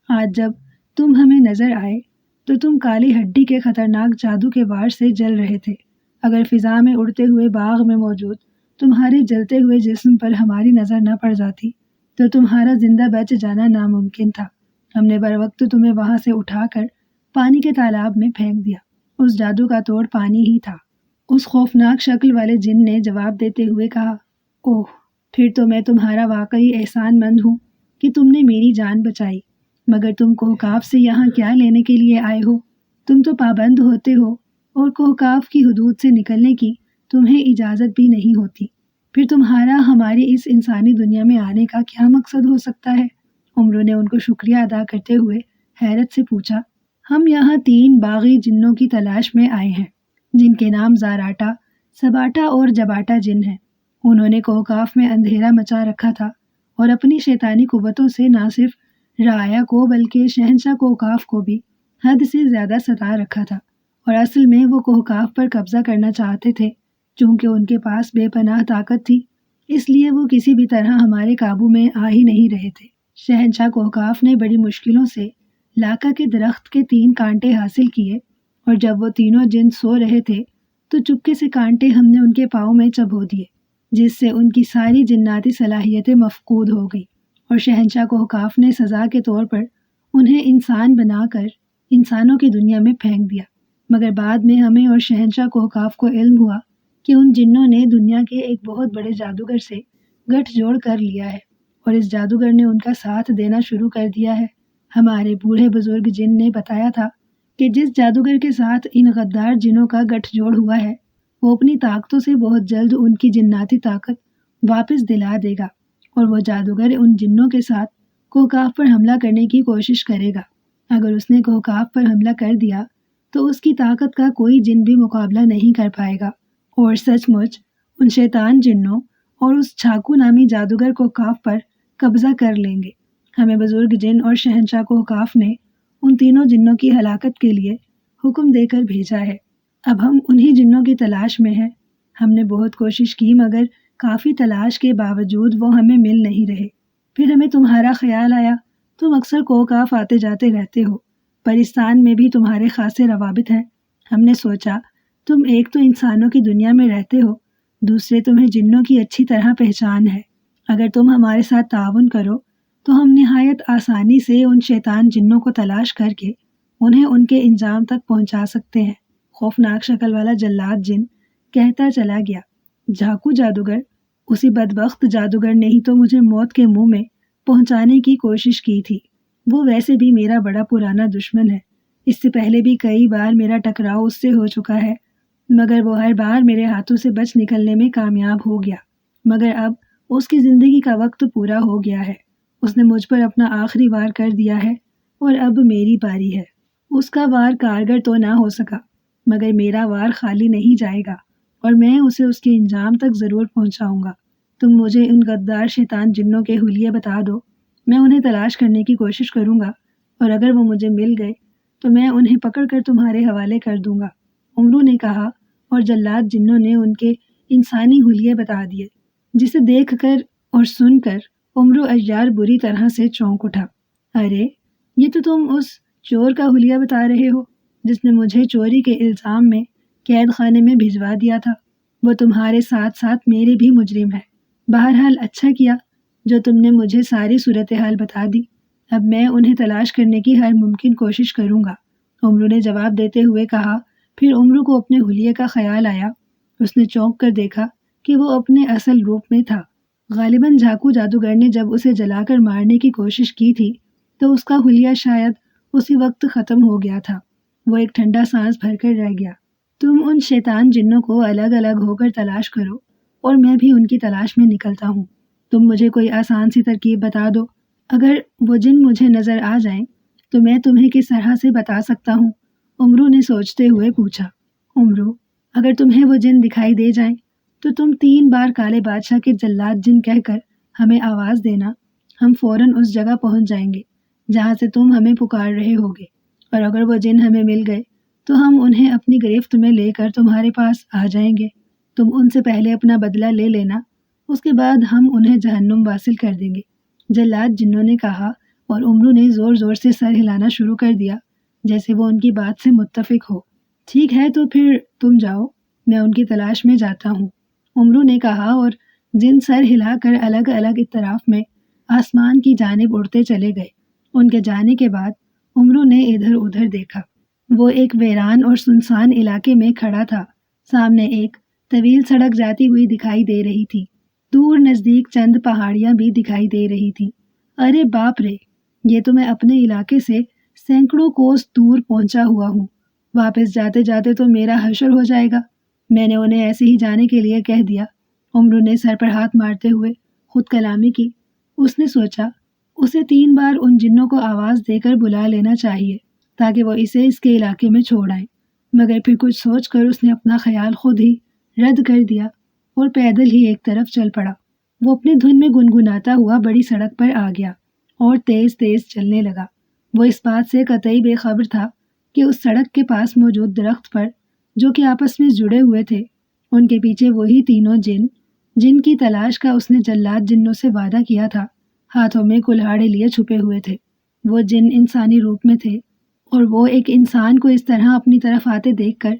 آج جب تم ہمیں نظر آئے تو تم کالی ہڈی کے خطرناک جادو کے وار سے جل رہے تھے۔ اگر فضا میں اڑتے ہوئے باغ میں موجود تمہارے جلتے ہوئے جسم پر ہماری نظر نہ پڑ جاتی تو تمہارا زندہ بچ جانا ناممکن تھا۔ ہم نے بروقت تمہیں وہاں سے اٹھا کر پانی کے تالاب میں پھینک دیا۔ اس جادو کا توڑ پانی ہی تھا، اس خوفناک شکل والے جن نے جواب دیتے ہوئے کہا۔ اوہ، پھر تو میں تمہارا واقعی احسان مند ہوں کہ تم نے میری جان بچائی، مگر تم کوہکاف سے یہاں کیا لینے کے لیے آئے ہو؟ تم تو پابند ہوتے ہو اور کوہکاف کی حدود سے نکلنے کی تمہیں اجازت بھی نہیں ہوتی۔ پھر تمہارا ہماری اس انسانی دنیا میں آنے کا کیا مقصد ہو سکتا ہے؟ عمرو نے ان کو شکریہ ادا کرتے ہوئے حیرت سے پوچھا۔ ہم یہاں 3 باغی جنوں کی تلاش میں آئے ہیں، جن کے نام زاراٹا، سباٹا اور جباٹا جن ہیں۔ انہوں نے کوہکاف میں اندھیرا مچا رکھا تھا اور اپنی شیطانی قوتوں سے نہ صرف رعایا کو بلکہ شہنشاہ کوہکاف کو بھی حد سے زیادہ ستا رکھا تھا، اور اصل میں وہ کوہکاف پر قبضہ کرنا چاہتے تھے۔ چونکہ ان کے پاس بے پناہ طاقت تھی، اس لیے وہ کسی بھی طرح ہمارے قابو میں آ ہی نہیں رہے تھے۔ شہنشاہ کوہکاف نے بڑی مشکلوں سے لاکا کے درخت کے 3 کانٹے حاصل کیے، اور جب وہ تینوں جن سو رہے تھے تو چپکے سے کانٹے ہم نے ان کے پاؤں میں چبھو دیے، جس سے ان کی ساری جناتی صلاحیتیں مفقود ہو گئی، اور شہنشاہ کوہقاف نے سزا کے طور پر انہیں انسان بنا کر انسانوں کی دنیا میں پھینک دیا۔ مگر بعد میں ہمیں اور شہنشاہ کوہقاف کو علم ہوا کہ ان جنوں نے دنیا کے ایک بہت بڑے جادوگر سے گٹھ جوڑ کر لیا ہے، اور اس جادوگر نے ان کا ساتھ دینا شروع کر دیا ہے۔ ہمارے بوڑھے بزرگ جن نے بتایا تھا کہ جس جادوگر کے ساتھ ان غدار جنوں کا گٹھ جوڑ ہوا ہے وہ اپنی طاقتوں سے بہت جلد ان کی جناتی طاقت واپس دلا دے گا، اور وہ جادوگر ان جنوں کے ساتھ کوہقاف پر حملہ کرنے کی کوشش کرے گا۔ اگر اس نے کوہقاف پر حملہ کر دیا تو اس کی طاقت کا کوئی جن بھی مقابلہ نہیں کر پائے گا، اور سچ مچ ان شیطان جنوں اور اس چھاکو نامی جادوگر کوہقاف پر قبضہ کر لیں گے۔ ہمیں بزرگ جن اور شہنشاہ کوہقاف نے ان تینوں جنوں کی ہلاکت کے لیے حکم دے کر بھیجا ہے۔ اب ہم انہی جنوں کی تلاش میں ہیں۔ ہم نے بہت کوشش کی مگر کافی تلاش کے باوجود وہ ہمیں مل نہیں رہے۔ پھر ہمیں تمہارا خیال آیا، تم اکثر کوہقاف آتے جاتے رہتے ہو، پرستان میں بھی تمہارے خاصے روابط ہیں۔ ہم نے سوچا تم ایک تو انسانوں کی دنیا میں رہتے ہو، دوسرے تمہیں جنوں کی اچھی طرح پہچان ہے۔ اگر تم ہمارے ساتھ تعاون کرو تو ہم نہایت آسانی سے ان شیطان جنوں کو تلاش کر کے انہیں ان کے انجام تک پہنچا سکتے ہیں۔ خوفناک شکل والا جلاد جن کہتا چلا گیا، جھاکو جادوگر، اسی بدبخت جادوگر نے ہی تو مجھے موت کے منہ میں پہنچانے کی کوشش کی تھی۔ وہ ویسے بھی میرا بڑا پرانا دشمن ہے، اس سے پہلے بھی کئی بار میرا ٹکراؤ اس سے ہو چکا ہے، مگر وہ ہر بار میرے ہاتھوں سے بچ نکلنے میں کامیاب ہو گیا۔ مگر اب اس کی زندگی کا وقت پورا ہو گیا ہے، اس نے مجھ پر اپنا آخری وار کر دیا ہے، اور اب میری باری ہے۔ اس کا وار کارگر تو نہ ہو سکا، مگر میرا وار خالی نہیں جائے گا، اور میں اسے اس کے انجام تک ضرور پہنچاؤں گا۔ تم مجھے ان غدار شیطان جنوں کے حلیے بتا دو، میں انہیں تلاش کرنے کی کوشش کروں گا، اور اگر وہ مجھے مل گئے تو میں انہیں پکڑ کر تمہارے حوالے کر دوں گا۔ امرو نے کہا، اور جلاد جنوں نے ان کے انسانی حلیے بتا دیے، جسے دیکھ کر اور سن کر امرو عیار بری طرح سے چونک اٹھا۔ ارے، یہ تو تم اس چور کا حلیہ بتا رہے ہو جس نے مجھے چوری کے الزام میں قید خانے میں بھجوا دیا تھا۔ وہ تمہارے ساتھ ساتھ میرے بھی مجرم ہے۔ بہرحال اچھا کیا جو تم نے مجھے ساری صورتحال بتا دی، اب میں انہیں تلاش کرنے کی ہر ممکن کوشش کروں گا، امرو نے جواب دیتے ہوئے کہا۔ پھر امرو کو اپنے حلیے کا خیال آیا، اس نے چونک کر دیکھا کہ وہ اپنے اصل روپ میں تھا۔ غالباً جھاکو جادوگر نے جب اسے جلا کر مارنے کی کوشش کی تھی تو اس کا حلیہ شاید اسی وقت ختم ہو گیا تھا۔ وہ ایک ٹھنڈا سانس بھر کر رہ گیا۔ تم ان شیطان جنوں کو الگ الگ ہو کر تلاش کرو، اور میں بھی ان کی تلاش میں نکلتا ہوں۔ تم مجھے کوئی آسان سی ترکیب بتا دو، اگر وہ جن مجھے نظر آ جائیں تو میں تمہیں کس طرح سے بتا سکتا ہوں؟ امرو نے سوچتے ہوئے پوچھا۔ امرو، اگر تمہیں وہ جن دکھائی دے جائیں تو تم 3 بار کالے بادشاہ کے جلاد جن کہہ کر ہمیں آواز دینا، ہم فوراً اس جگہ پہنچ جائیں گے جہاں سے تم ہمیں پکار رہے ہوگے، اور اگر وہ جن ہمیں مل گئے تو ہم انہیں اپنی گرفت میں لے کر تمہارے پاس آ جائیں گے۔ تم ان سے پہلے اپنا بدلہ لے لینا، اس کے بعد ہم انہیں جہنم واصل کر دیں گے، جلاد جنوں نے کہا، اور امرو نے زور زور سے سر ہلانا شروع کر دیا جیسے وہ ان کی بات سے متفق ہو۔ ٹھیک ہے تو پھر تم جاؤ، میں ان کی تلاش میں جاتا ہوں، امرو نے کہا، اور جن سر ہلا کر الگ الگ اطراف میں آسمان کی جانب اڑتے چلے گئے۔ ان کے جانے کے بعد امرو نے ادھر ادھر دیکھا۔ وہ ایک ویران اور سنسان علاقے میں کھڑا تھا۔ سامنے ایک طویل سڑک جاتی ہوئی دکھائی دے رہی تھی، دور نزدیک چند پہاڑیاں بھی دکھائی دے رہی تھیں۔ ارے باپ رے، یہ تو میں اپنے علاقے سے سینکڑوں کوس دور پہنچا ہوا ہوں، واپس جاتے جاتے تو میرا حشر ہو جائے گا۔ میں نے انہیں ایسے ہی جانے کے لیے کہہ دیا۔ امرو نے سر پر ہاتھ مارتے ہوئے خود کلامی کی۔ اس نے سوچا اسے 3 بار ان جنوں کو آواز دے کر بلا لینا چاہیے تاکہ وہ اسے اس کے علاقے میں چھوڑ آئیں، مگر پھر کچھ سوچ کر اس نے اپنا خیال خود ہی رد کر دیا اور پیدل ہی ایک طرف چل پڑا۔ وہ اپنی دھن میں گنگناتا ہوا بڑی سڑک پر آ گیا اور تیز تیز چلنے لگا۔ وہ اس بات سے قطعی بے خبر تھا کہ اس سڑک کے پاس موجود درخت پر جو کہ آپس میں جڑے ہوئے تھے، ان کے پیچھے وہی تینوں جن جن کی تلاش کا اس نے جلاد جنوں سے وعدہ کیا تھا، ہاتھوں میں کلہاڑے لیے چھپے ہوئے تھے۔ وہ جن انسانی روپ میں تھے، اور وہ ایک انسان کو اس طرح اپنی طرف آتے دیکھ کر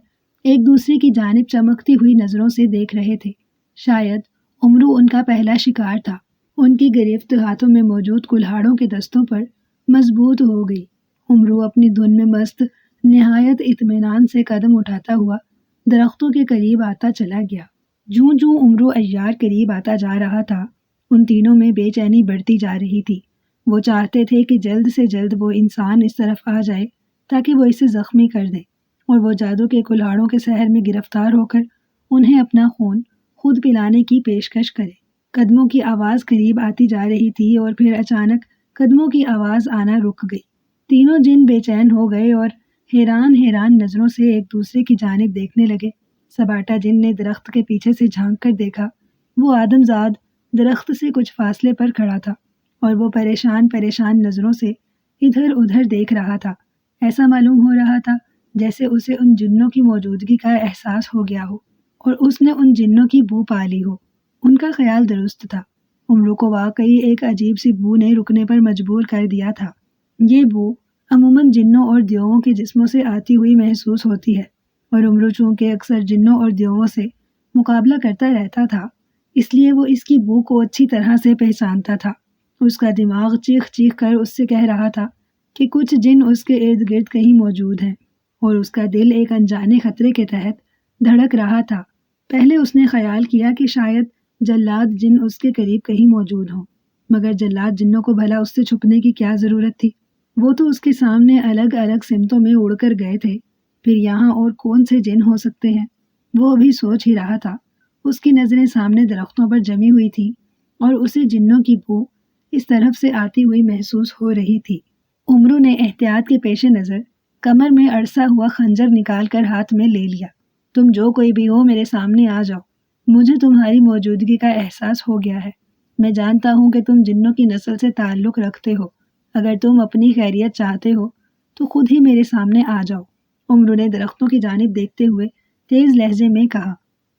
ایک دوسرے کی جانب چمکتی ہوئی نظروں سے دیکھ رہے تھے۔ شاید امرو ان کا پہلا شکار تھا۔ ان کی گرفت ہاتھوں میں موجود کلہاڑوں کے دستوں پر مضبوط ہو گئی۔ امرو اپنی دھن میں مست نہایت اطمینان سے قدم اٹھاتا ہوا درختوں کے قریب آتا چلا گیا۔ جوں جوں امرو عیار قریب آتا جا رہا تھا، ان تینوں میں بے چینی بڑھتی جا رہی تھی۔ وہ چاہتے تھے کہ جلد سے جلد وہ انسان اس طرف آ جائے تاکہ وہ اسے زخمی کر دے اور وہ جادو کے کلہاڑوں کے سحر میں گرفتار ہو کر انہیں اپنا خون خود پلانے کی پیشکش کرے۔ قدموں کی آواز قریب آتی جا رہی تھی اور پھر اچانک قدموں کی آواز آنا رک گئی۔ تینوں جن بے چین ہو گئے اور حیران نظروں سے ایک دوسرے کی جانب دیکھنے لگے۔ سباٹا جن نے درخت کے پیچھے سے جھانک کر دیکھا۔ وہ آدمزاد درخت سے کچھ فاصلے پر کھڑا تھا اور وہ پریشان نظروں سے ادھر ادھر دیکھ رہا تھا۔ ایسا معلوم ہو رہا تھا جیسے اسے ان جنوں کی موجودگی کا احساس ہو گیا ہو اور اس نے ان جنوں کی بو پا لی ہو۔ ان کا خیال درست تھا۔ امرو کو واقعی ایک عجیب سی بو نے رکنے پر مجبور کر دیا تھا۔ یہ بو عموماً جنوں اور دیووں کے جسموں سے آتی ہوئی محسوس ہوتی ہے، اور امرو چونکہ اکثر جنوں اور دیووں سے مقابلہ کرتا رہتا تھا، اس لیے وہ اس کی بو کو اچھی طرح سے پہچانتا تھا۔ اس کا دماغ چیخ چیخ کر اس سے کہہ رہا تھا کہ کچھ جن اس کے ارد گرد کہیں موجود ہیں، اور اس کا دل ایک انجانے خطرے کے تحت دھڑک رہا تھا۔ پہلے اس نے خیال کیا کہ شاید جلاد جن اس کے قریب کہیں موجود ہوں، مگر جلاد جنوں کو بھلا اس سے چھپنے کی کیا ضرورت تھی؟ وہ تو اس کے سامنے الگ الگ سمتوں میں اڑ کر گئے تھے، پھر یہاں اور کون سے جن ہو سکتے ہیں؟ وہ ابھی سوچ ہی رہا تھا، اس کی نظریں سامنے درختوں پر جمی ہوئی تھی اور اسے جنوں کی بو اس طرف سے آتی ہوئی محسوس ہو رہی تھی۔ امرو نے احتیاط کے پیش نظر کمر میں اڑسا ہوا خنجر نکال کر ہاتھ میں لے لیا۔ تم جو کوئی بھی ہو میرے سامنے آ جاؤ، مجھے تمہاری موجودگی کا احساس ہو گیا ہے۔ میں جانتا ہوں کہ تم جنوں کی نسل سے تعلق رکھتے ہو۔ اگر تم اپنی خیریت چاہتے ہو تو خود ہی میرے سامنے آ جاؤ۔ امرو نے درختوں کی جانب دیکھتے ہوئے تیز لہجے میں کہا۔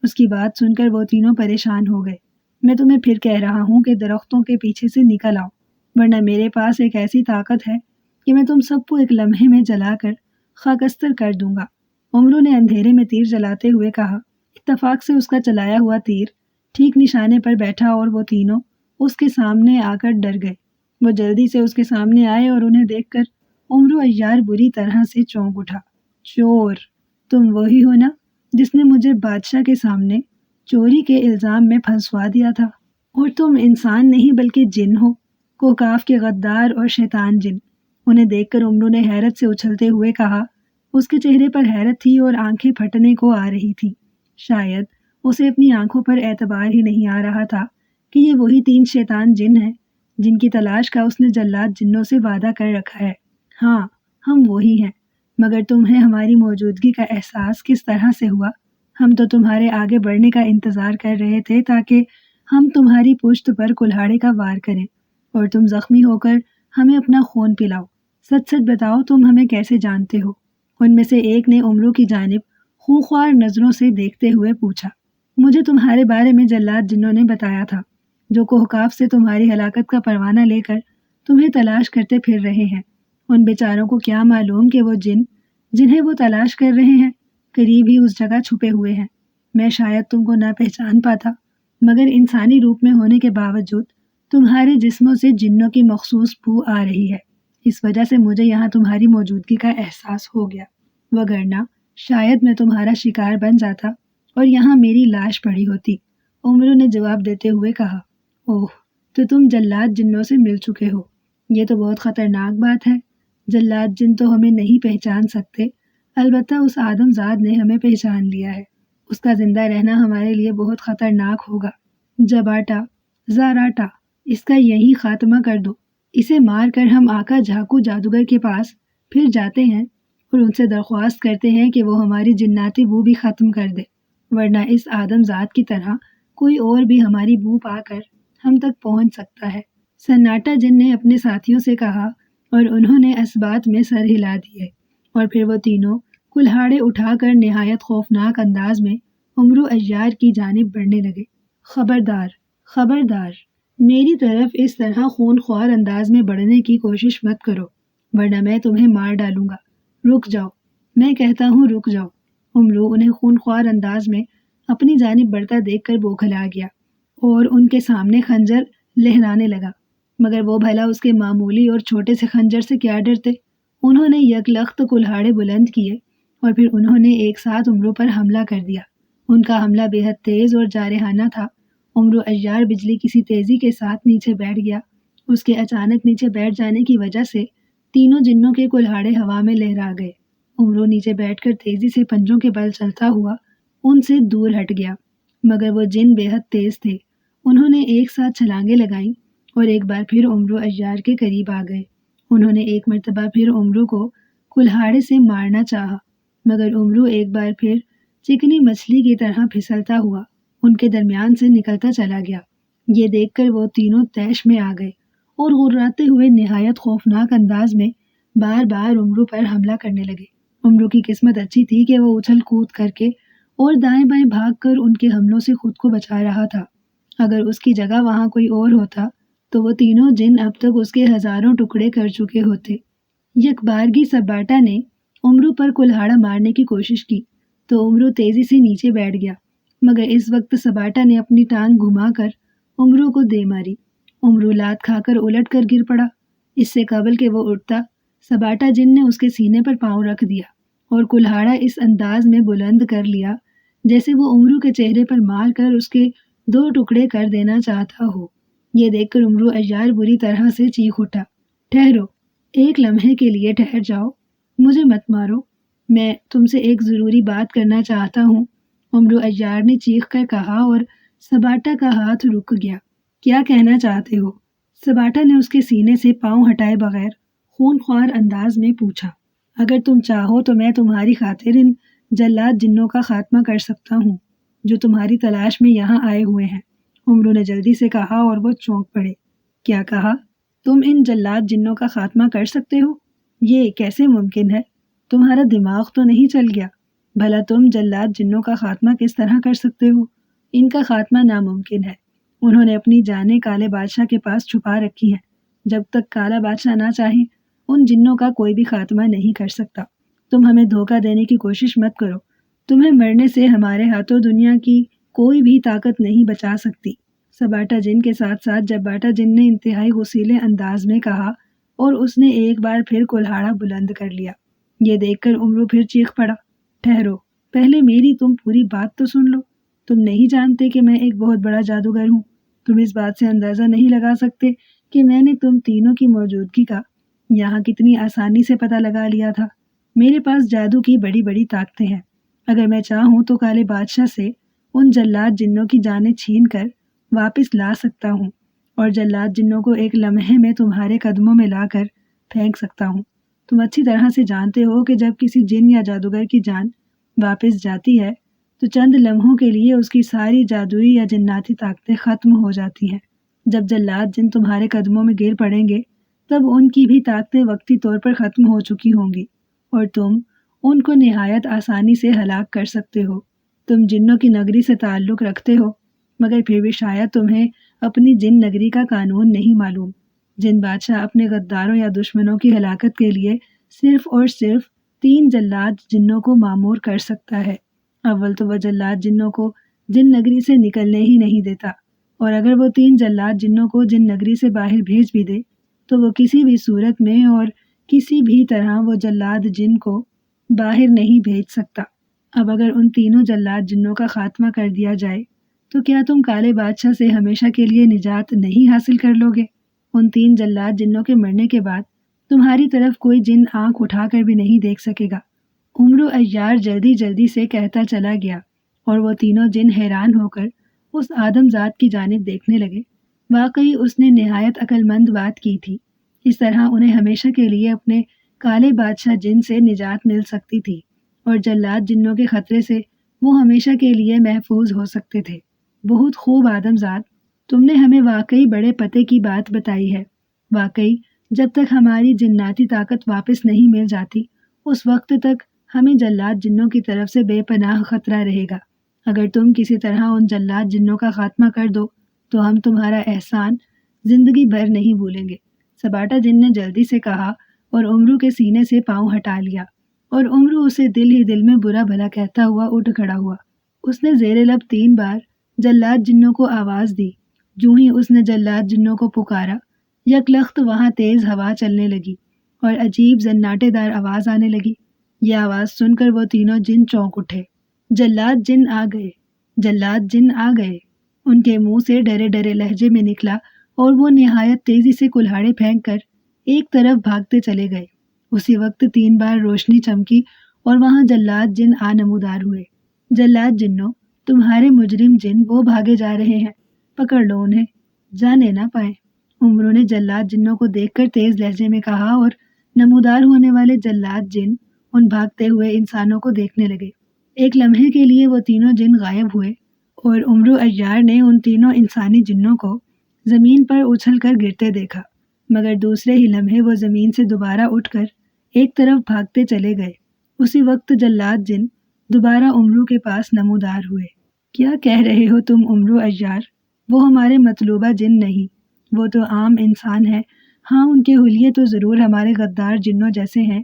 اس کی بات سن کر وہ تینوں پریشان ہو گئے۔ میں تمہیں پھر کہہ رہا ہوں کہ درختوں کے پیچھے سے نکل آؤ، ورنہ میرے پاس ایک ایسی طاقت ہے کہ میں تم سب کو ایک لمحے میں جلا کر خاکستر کر دوں گا۔ امرو نے اندھیرے میں تیر جلاتے ہوئے کہا۔ اتفاق سے اس کا چلایا ہوا تیر ٹھیک نشانے پر بیٹھا اور وہ تینوں اس کے سامنے آ کر ڈر گئے۔ وہ جلدی سے اس کے سامنے آئے اور انہیں دیکھ کر امرو عیار بری طرح سے چونک اٹھا۔ چور! تم وہی ہو نا جس نے مجھے بادشاہ کے سامنے چوری کے الزام میں پھنسوا دیا تھا؟ اور تم انسان نہیں بلکہ جن ہو، کوکاف کے غدار اور شیطان جن۔ انہیں دیکھ کر امرو نے حیرت سے اچھلتے ہوئے کہا۔ اس کے چہرے پر حیرت تھی اور آنکھیں پھٹنے کو آ رہی تھی۔ شاید اسے اپنی آنکھوں پر اعتبار ہی نہیں آ رہا تھا کہ یہ وہی 3 شیطان جن ہیں جن کی تلاش کا اس نے جلاد جنوں سے وعدہ کر رکھا ہے۔ ہاں، ہم وہی ہیں، مگر تمہیں ہماری موجودگی کا احساس کس طرح سے ہوا؟ ہم تو تمہارے آگے بڑھنے کا انتظار کر رہے تھے تاکہ ہم تمہاری پشت پر کلہاڑے کا وار کریں اور تم زخمی ہو کر ہمیں اپنا خون پلاؤ۔ سچ سچ بتاؤ، تم ہمیں کیسے جانتے ہو؟ ان میں سے ایک نے امرو کی جانب خونخوار نظروں سے دیکھتے ہوئے پوچھا۔ مجھے تمہارے بارے میں جلاد جنوں نے بتایا تھا، جو کوہکاف سے تمہاری ہلاکت کا پروانہ لے کر تمہیں تلاش کرتے پھر رہے ہیں۔ ان بیچاروں کو کیا معلوم کہ وہ جن جنہیں وہ تلاش کر رہے ہیں قریب ہی اس جگہ چھپے ہوئے ہیں۔ میں شاید تم کو نہ پہچان پاتا، مگر انسانی روپ میں ہونے کے باوجود تمہارے جسموں سے جنوں کی مخصوص بو آ رہی ہے۔ اس وجہ سے مجھے یہاں تمہاری موجودگی کا احساس ہو گیا، وگرنہ شاید میں تمہارا شکار بن جاتا اور یہاں میری لاش پڑی ہوتی۔ امرو نے جواب دیتے ہوئے کہا۔ اوہ، تو تم جلاد جنوں سے مل چکے ہو؟ یہ تو بہت خطرناک بات ہے۔ جلاد جن تو ہمیں نہیں پہچان سکتے، البتہ اس آدم زاد نے ہمیں پہچان لیا ہے۔ اس کا زندہ رہنا ہمارے لیے بہت خطرناک ہوگا۔ جباٹا، زاراٹا، اس کا یہی خاتمہ کر دو۔ اسے مار کر ہم آقا جھاکو جادوگر کے پاس پھر جاتے ہیں اور ان سے درخواست کرتے ہیں کہ وہ ہماری جناتی بو بھی ختم کر دے، ورنہ اس آدم زاد کی طرح کوئی اور بھی ہماری بو پا کر ہم تک پہنچ سکتا ہے۔ سناٹا جن نے اپنے ساتھیوں سے کہا اور انہوں نے اس بات میں سر ہلا دیے، اور پھر وہ تینوں کلہاڑے اٹھا کر نہایت خوفناک انداز میں امرو عیار کی جانب بڑھنے لگے۔ خبردار، خبردار، میری طرف اس طرح خون خوار انداز میں بڑھنے کی کوشش مت کرو، ورنہ میں تمہیں مار ڈالوں گا۔ رک جاؤ، میں کہتا ہوں رک جاؤ۔ امرو انہیں خونخوار انداز میں اپنی جانب بڑھتا دیکھ کر بوکھلا گیا اور ان کے سامنے خنجر لہرانے لگا، مگر وہ بھلا اس کے معمولی اور چھوٹے سے خنجر سے کیا ڈرتے۔ انہوں نے یک لخت کلہاڑے بلند کیے اور پھر انہوں نے ایک ساتھ امرو پر حملہ کر دیا۔ ان کا حملہ بے حد تیز اور جارحانہ تھا۔ امرو عیار بجلی کسی تیزی کے ساتھ نیچے بیٹھ گیا۔ اس کے اچانک نیچے بیٹھ جانے کی وجہ سے تینوں جنوں کے کلہاڑے ہوا میں لہرا گئے۔ امرو نیچے بیٹھ کر تیزی سے پنجوں کے بل چلتا ہوا ان سے دور ہٹ گیا، مگر وہ جن بے حد تیز تھے۔ انہوں نے ایک ساتھ چھلانگیں لگائیں اور ایک بار پھر امرو عیار کے قریب آ گئے۔ انہوں نے ایک مرتبہ پھر امرو کو کلہاڑے سے مارنا چاہا، مگر امرو ایک بار پھر چکنی مچھلی کی طرح پھسلتا ہوا ان کے درمیان سے نکلتا چلا گیا۔ یہ دیکھ کر وہ تینوں طیش میں آ گئے اور غراتے ہوئے نہایت خوفناک انداز میں بار بار امرو پر حملہ کرنے لگے۔ امرو کی قسمت اچھی تھی کہ وہ اچھل کود کر کے اور دائیں بائیں بھاگ کر ان کے حملوں سے خود کو بچا رہا تھا۔ اگر اس کی جگہ وہاں کوئی اور ہوتا تو وہ تینوں جن اب تک اس کے ہزاروں ٹکڑے کر چکے ہوتے۔ یک بارگی سباٹا نے امرو پر کلہاڑا مارنے کی کوشش کی تو امرو تیزی سے نیچے بیٹھ گیا، مگر اس وقت سباٹا نے اپنی ٹانگ گھما کر امرو کو دے ماری۔ امرو لات کھا کر الٹ کر گر پڑا۔ اس سے قبل کہ وہ اٹھتا، سباٹا جن نے اس کے سینے پر پاؤں رکھ دیا اور کلہاڑا اس انداز میں بلند کر لیا جیسے وہ امرو کے چہرے پر مار کر اس کے 2 ٹکڑے کر دینا چاہتا ہو۔ یہ دیکھ کر امرو عیار بری طرح سے چیخ اٹھا، ٹھہرو، ایک لمحے کے لیے ٹھہر جاؤ، مجھے مت مارو، میں تم سے ایک ضروری بات کرنا چاہتا ہوں۔ امرو عیار نے چیخ کر کہا اور سباٹا کا ہاتھ رک گیا۔ کیا کہنا چاہتے ہو؟ سباٹا نے اس کے سینے سے پاؤں ہٹائے بغیر خونخوار انداز میں پوچھا۔ اگر تم چاہو تو میں تمہاری خاطر ان جلاد جنوں کا خاتمہ کر سکتا ہوں جو تمہاری تلاش میں یہاں آئے ہوئے ہیں۔ امرو نے جلدی سے کہا اور وہ چونک پڑے۔ کیا کہا؟ تم ان جلاد جنوں کا خاتمہ کر سکتے ہو؟ یہ کیسے ممکن ہے؟ تمہارا دماغ تو نہیں چل گیا؟ بھلا تم جلاد جنوں کا خاتمہ کس طرح کر سکتے ہو؟ ان کا خاتمہ ناممکن ہے۔ انہوں نے اپنی جانیں کالے بادشاہ کے پاس چھپا رکھی ہیں۔ جب تک کالا بادشاہ نہ چاہیں ان جنوں کا کوئی بھی خاتمہ نہیں کر سکتا۔ تم ہمیں دھوکہ دینے کی کوشش مت کرو۔ تمہیں مرنے سے ہمارے ہاتھوں دنیا کی کوئی بھی طاقت نہیں بچا سکتی۔ سباٹا جن کے ساتھ ساتھ جباٹا جن نے انتہائی غصیلے انداز میں کہا اور اس نے ایک بار پھر کلہاڑا بلند کر لیا۔ یہ دیکھ کر امرو پھر چیخ پڑا، ٹھہرو، پہلے میری تم پوری بات تو سن لو۔ تم نہیں جانتے کہ میں ایک بہت بڑا جادوگر ہوں۔ تم اس بات سے اندازہ نہیں لگا سکتے کہ میں نے تم تینوں کی موجودگی کا یہاں کتنی آسانی سے پتہ لگا لیا تھا۔ میرے پاس جادو کی بڑی بڑی طاقتیں ہیں۔ اگر میں چاہوں تو کالے بادشاہ سے ان جلاد جنوں کی جانیں چھین کر واپس لا سکتا ہوں اور جلاد جنوں کو ایک لمحے میں تمہارے قدموں میں لا کر پھینک سکتا ہوں۔ تم اچھی طرح سے جانتے ہو کہ جب کسی جن یا جادوگر کی جان واپس جاتی ہے تو چند لمحوں کے لیے اس کی ساری جادوئی یا جناتی طاقتیں ختم ہو جاتی ہیں۔ جب جلاد جن تمہارے قدموں میں گر پڑیں گے تب ان کی بھی طاقتیں وقتی طور پر ختم ہو چکی ہوں گی اور تم ان کو نہایت آسانی سے ہلاک کر سکتے ہو۔ تم جنوں کی نگری سے تعلق رکھتے ہو، مگر پھر بھی شاید تمہیں اپنی جن نگری کا قانون نہیں معلوم۔ جن بادشاہ اپنے غداروں یا دشمنوں کی ہلاکت کے لیے صرف اور صرف 3 جلاد جنوں کو مامور کر سکتا ہے۔ اول تو وہ جلاد جنوں کو جن نگری سے نکلنے ہی نہیں دیتا، اور اگر وہ 3 جلاد جنوں کو جن نگری سے باہر بھیج بھی دے تو وہ کسی بھی صورت میں اور کسی بھی طرح وہ جلاد جن کو باہر نہیں بھیج سکتا۔ اب اگر ان تینوں جلاد جنوں کا خاتمہ کر دیا جائے تو کیا تم کالے بادشاہ سے ہمیشہ کے لیے نجات نہیں حاصل کر لو گے؟ ان 3 جلاد جنوں کے مرنے کے بعد تمہاری طرف کوئی جن آنکھ اٹھا کر بھی نہیں دیکھ سکے گا۔ امرو عیار جلدی جلدی سے کہتا چلا گیا اور وہ تینوں جن حیران ہو کر اس آدم ذات کی جانب دیکھنے لگے۔ واقعی اس نے نہایت عقل مند بات کی تھی۔ اس طرح انہیں ہمیشہ کے لیے اپنے کالے بادشاہ جن سے نجات مل سکتی تھی اور جلاد جنوں کے خطرے سے وہ ہمیشہ کے لیے محفوظ ہو سکتے تھے۔ بہت خوب آدم ذات، تم نے ہمیں واقعی بڑے پتے کی بات بتائی ہے۔ واقعی جب تک ہماری جناتی طاقت واپس نہیں مل جاتی اس وقت تک ہمیں جلاد جنوں کی طرف سے بے پناہ خطرہ رہے گا۔ اگر تم کسی طرح ان جلاد جنوں کا خاتمہ کر دو تو ہم تمہارا احسان زندگی بھر نہیں بھولیں گے۔ سباٹا جن نے جلدی سے کہا اور امرو کے سینے سے پاؤں ہٹا لیا۔ اور عمرو اسے دل ہی دل میں برا بھلا کہتا ہوا اٹھ کھڑا ہوا۔ اس نے زیر لب 3 بار جلاد جنوں کو آواز دی۔ جو ہی اس نے جلاد جنوں کو پکارا، یک لخت وہاں تیز ہوا چلنے لگی اور عجیب زناٹے دار آواز آنے لگی۔ یہ آواز سن کر وہ تینوں جن چونک اٹھے۔ جلاد جن آ گئے، جلاد جن آ گئے، ان کے منہ سے ڈرے ڈرے لہجے میں نکلا اور وہ نہایت تیزی سے کلہاڑے پھینک کر ایک طرف بھاگتے چلے گئے۔ اسی وقت 3 بار روشنی چمکی اور وہاں جلاد جن آ نمودار ہوئے۔ جلاد جنوں، تمہارے مجرم جن وہ بھاگے جا رہے ہیں، پکڑ لو انہیں، جانے نہ پائیں۔ عمرو نے جلاد جنوں کو دیکھ کر تیز لہجے میں کہا اور نمودار ہونے والے جلاد جن ان بھاگتے ہوئے انسانوں کو دیکھنے لگے۔ ایک لمحے کے لیے وہ تینوں جن غائب ہوئے اور عمرو عیار نے ان تینوں انسانی جنوں کو زمین پر اچھل کر گرتے دیکھا، مگر دوسرے ہی لمحے وہ زمین سے دوبارہ اٹھ کر ایک طرف بھاگتے چلے گئے۔ اسی وقت جلاد جن دوبارہ عمرو کے پاس نمودار ہوئے۔ کیا کہہ رہے ہو تم عمرو عیار؟ وہ ہمارے مطلوبہ جن نہیں، وہ تو عام انسان ہے۔ ہاں، ان کے حلیے تو ضرور ہمارے غدار جنوں جیسے ہیں،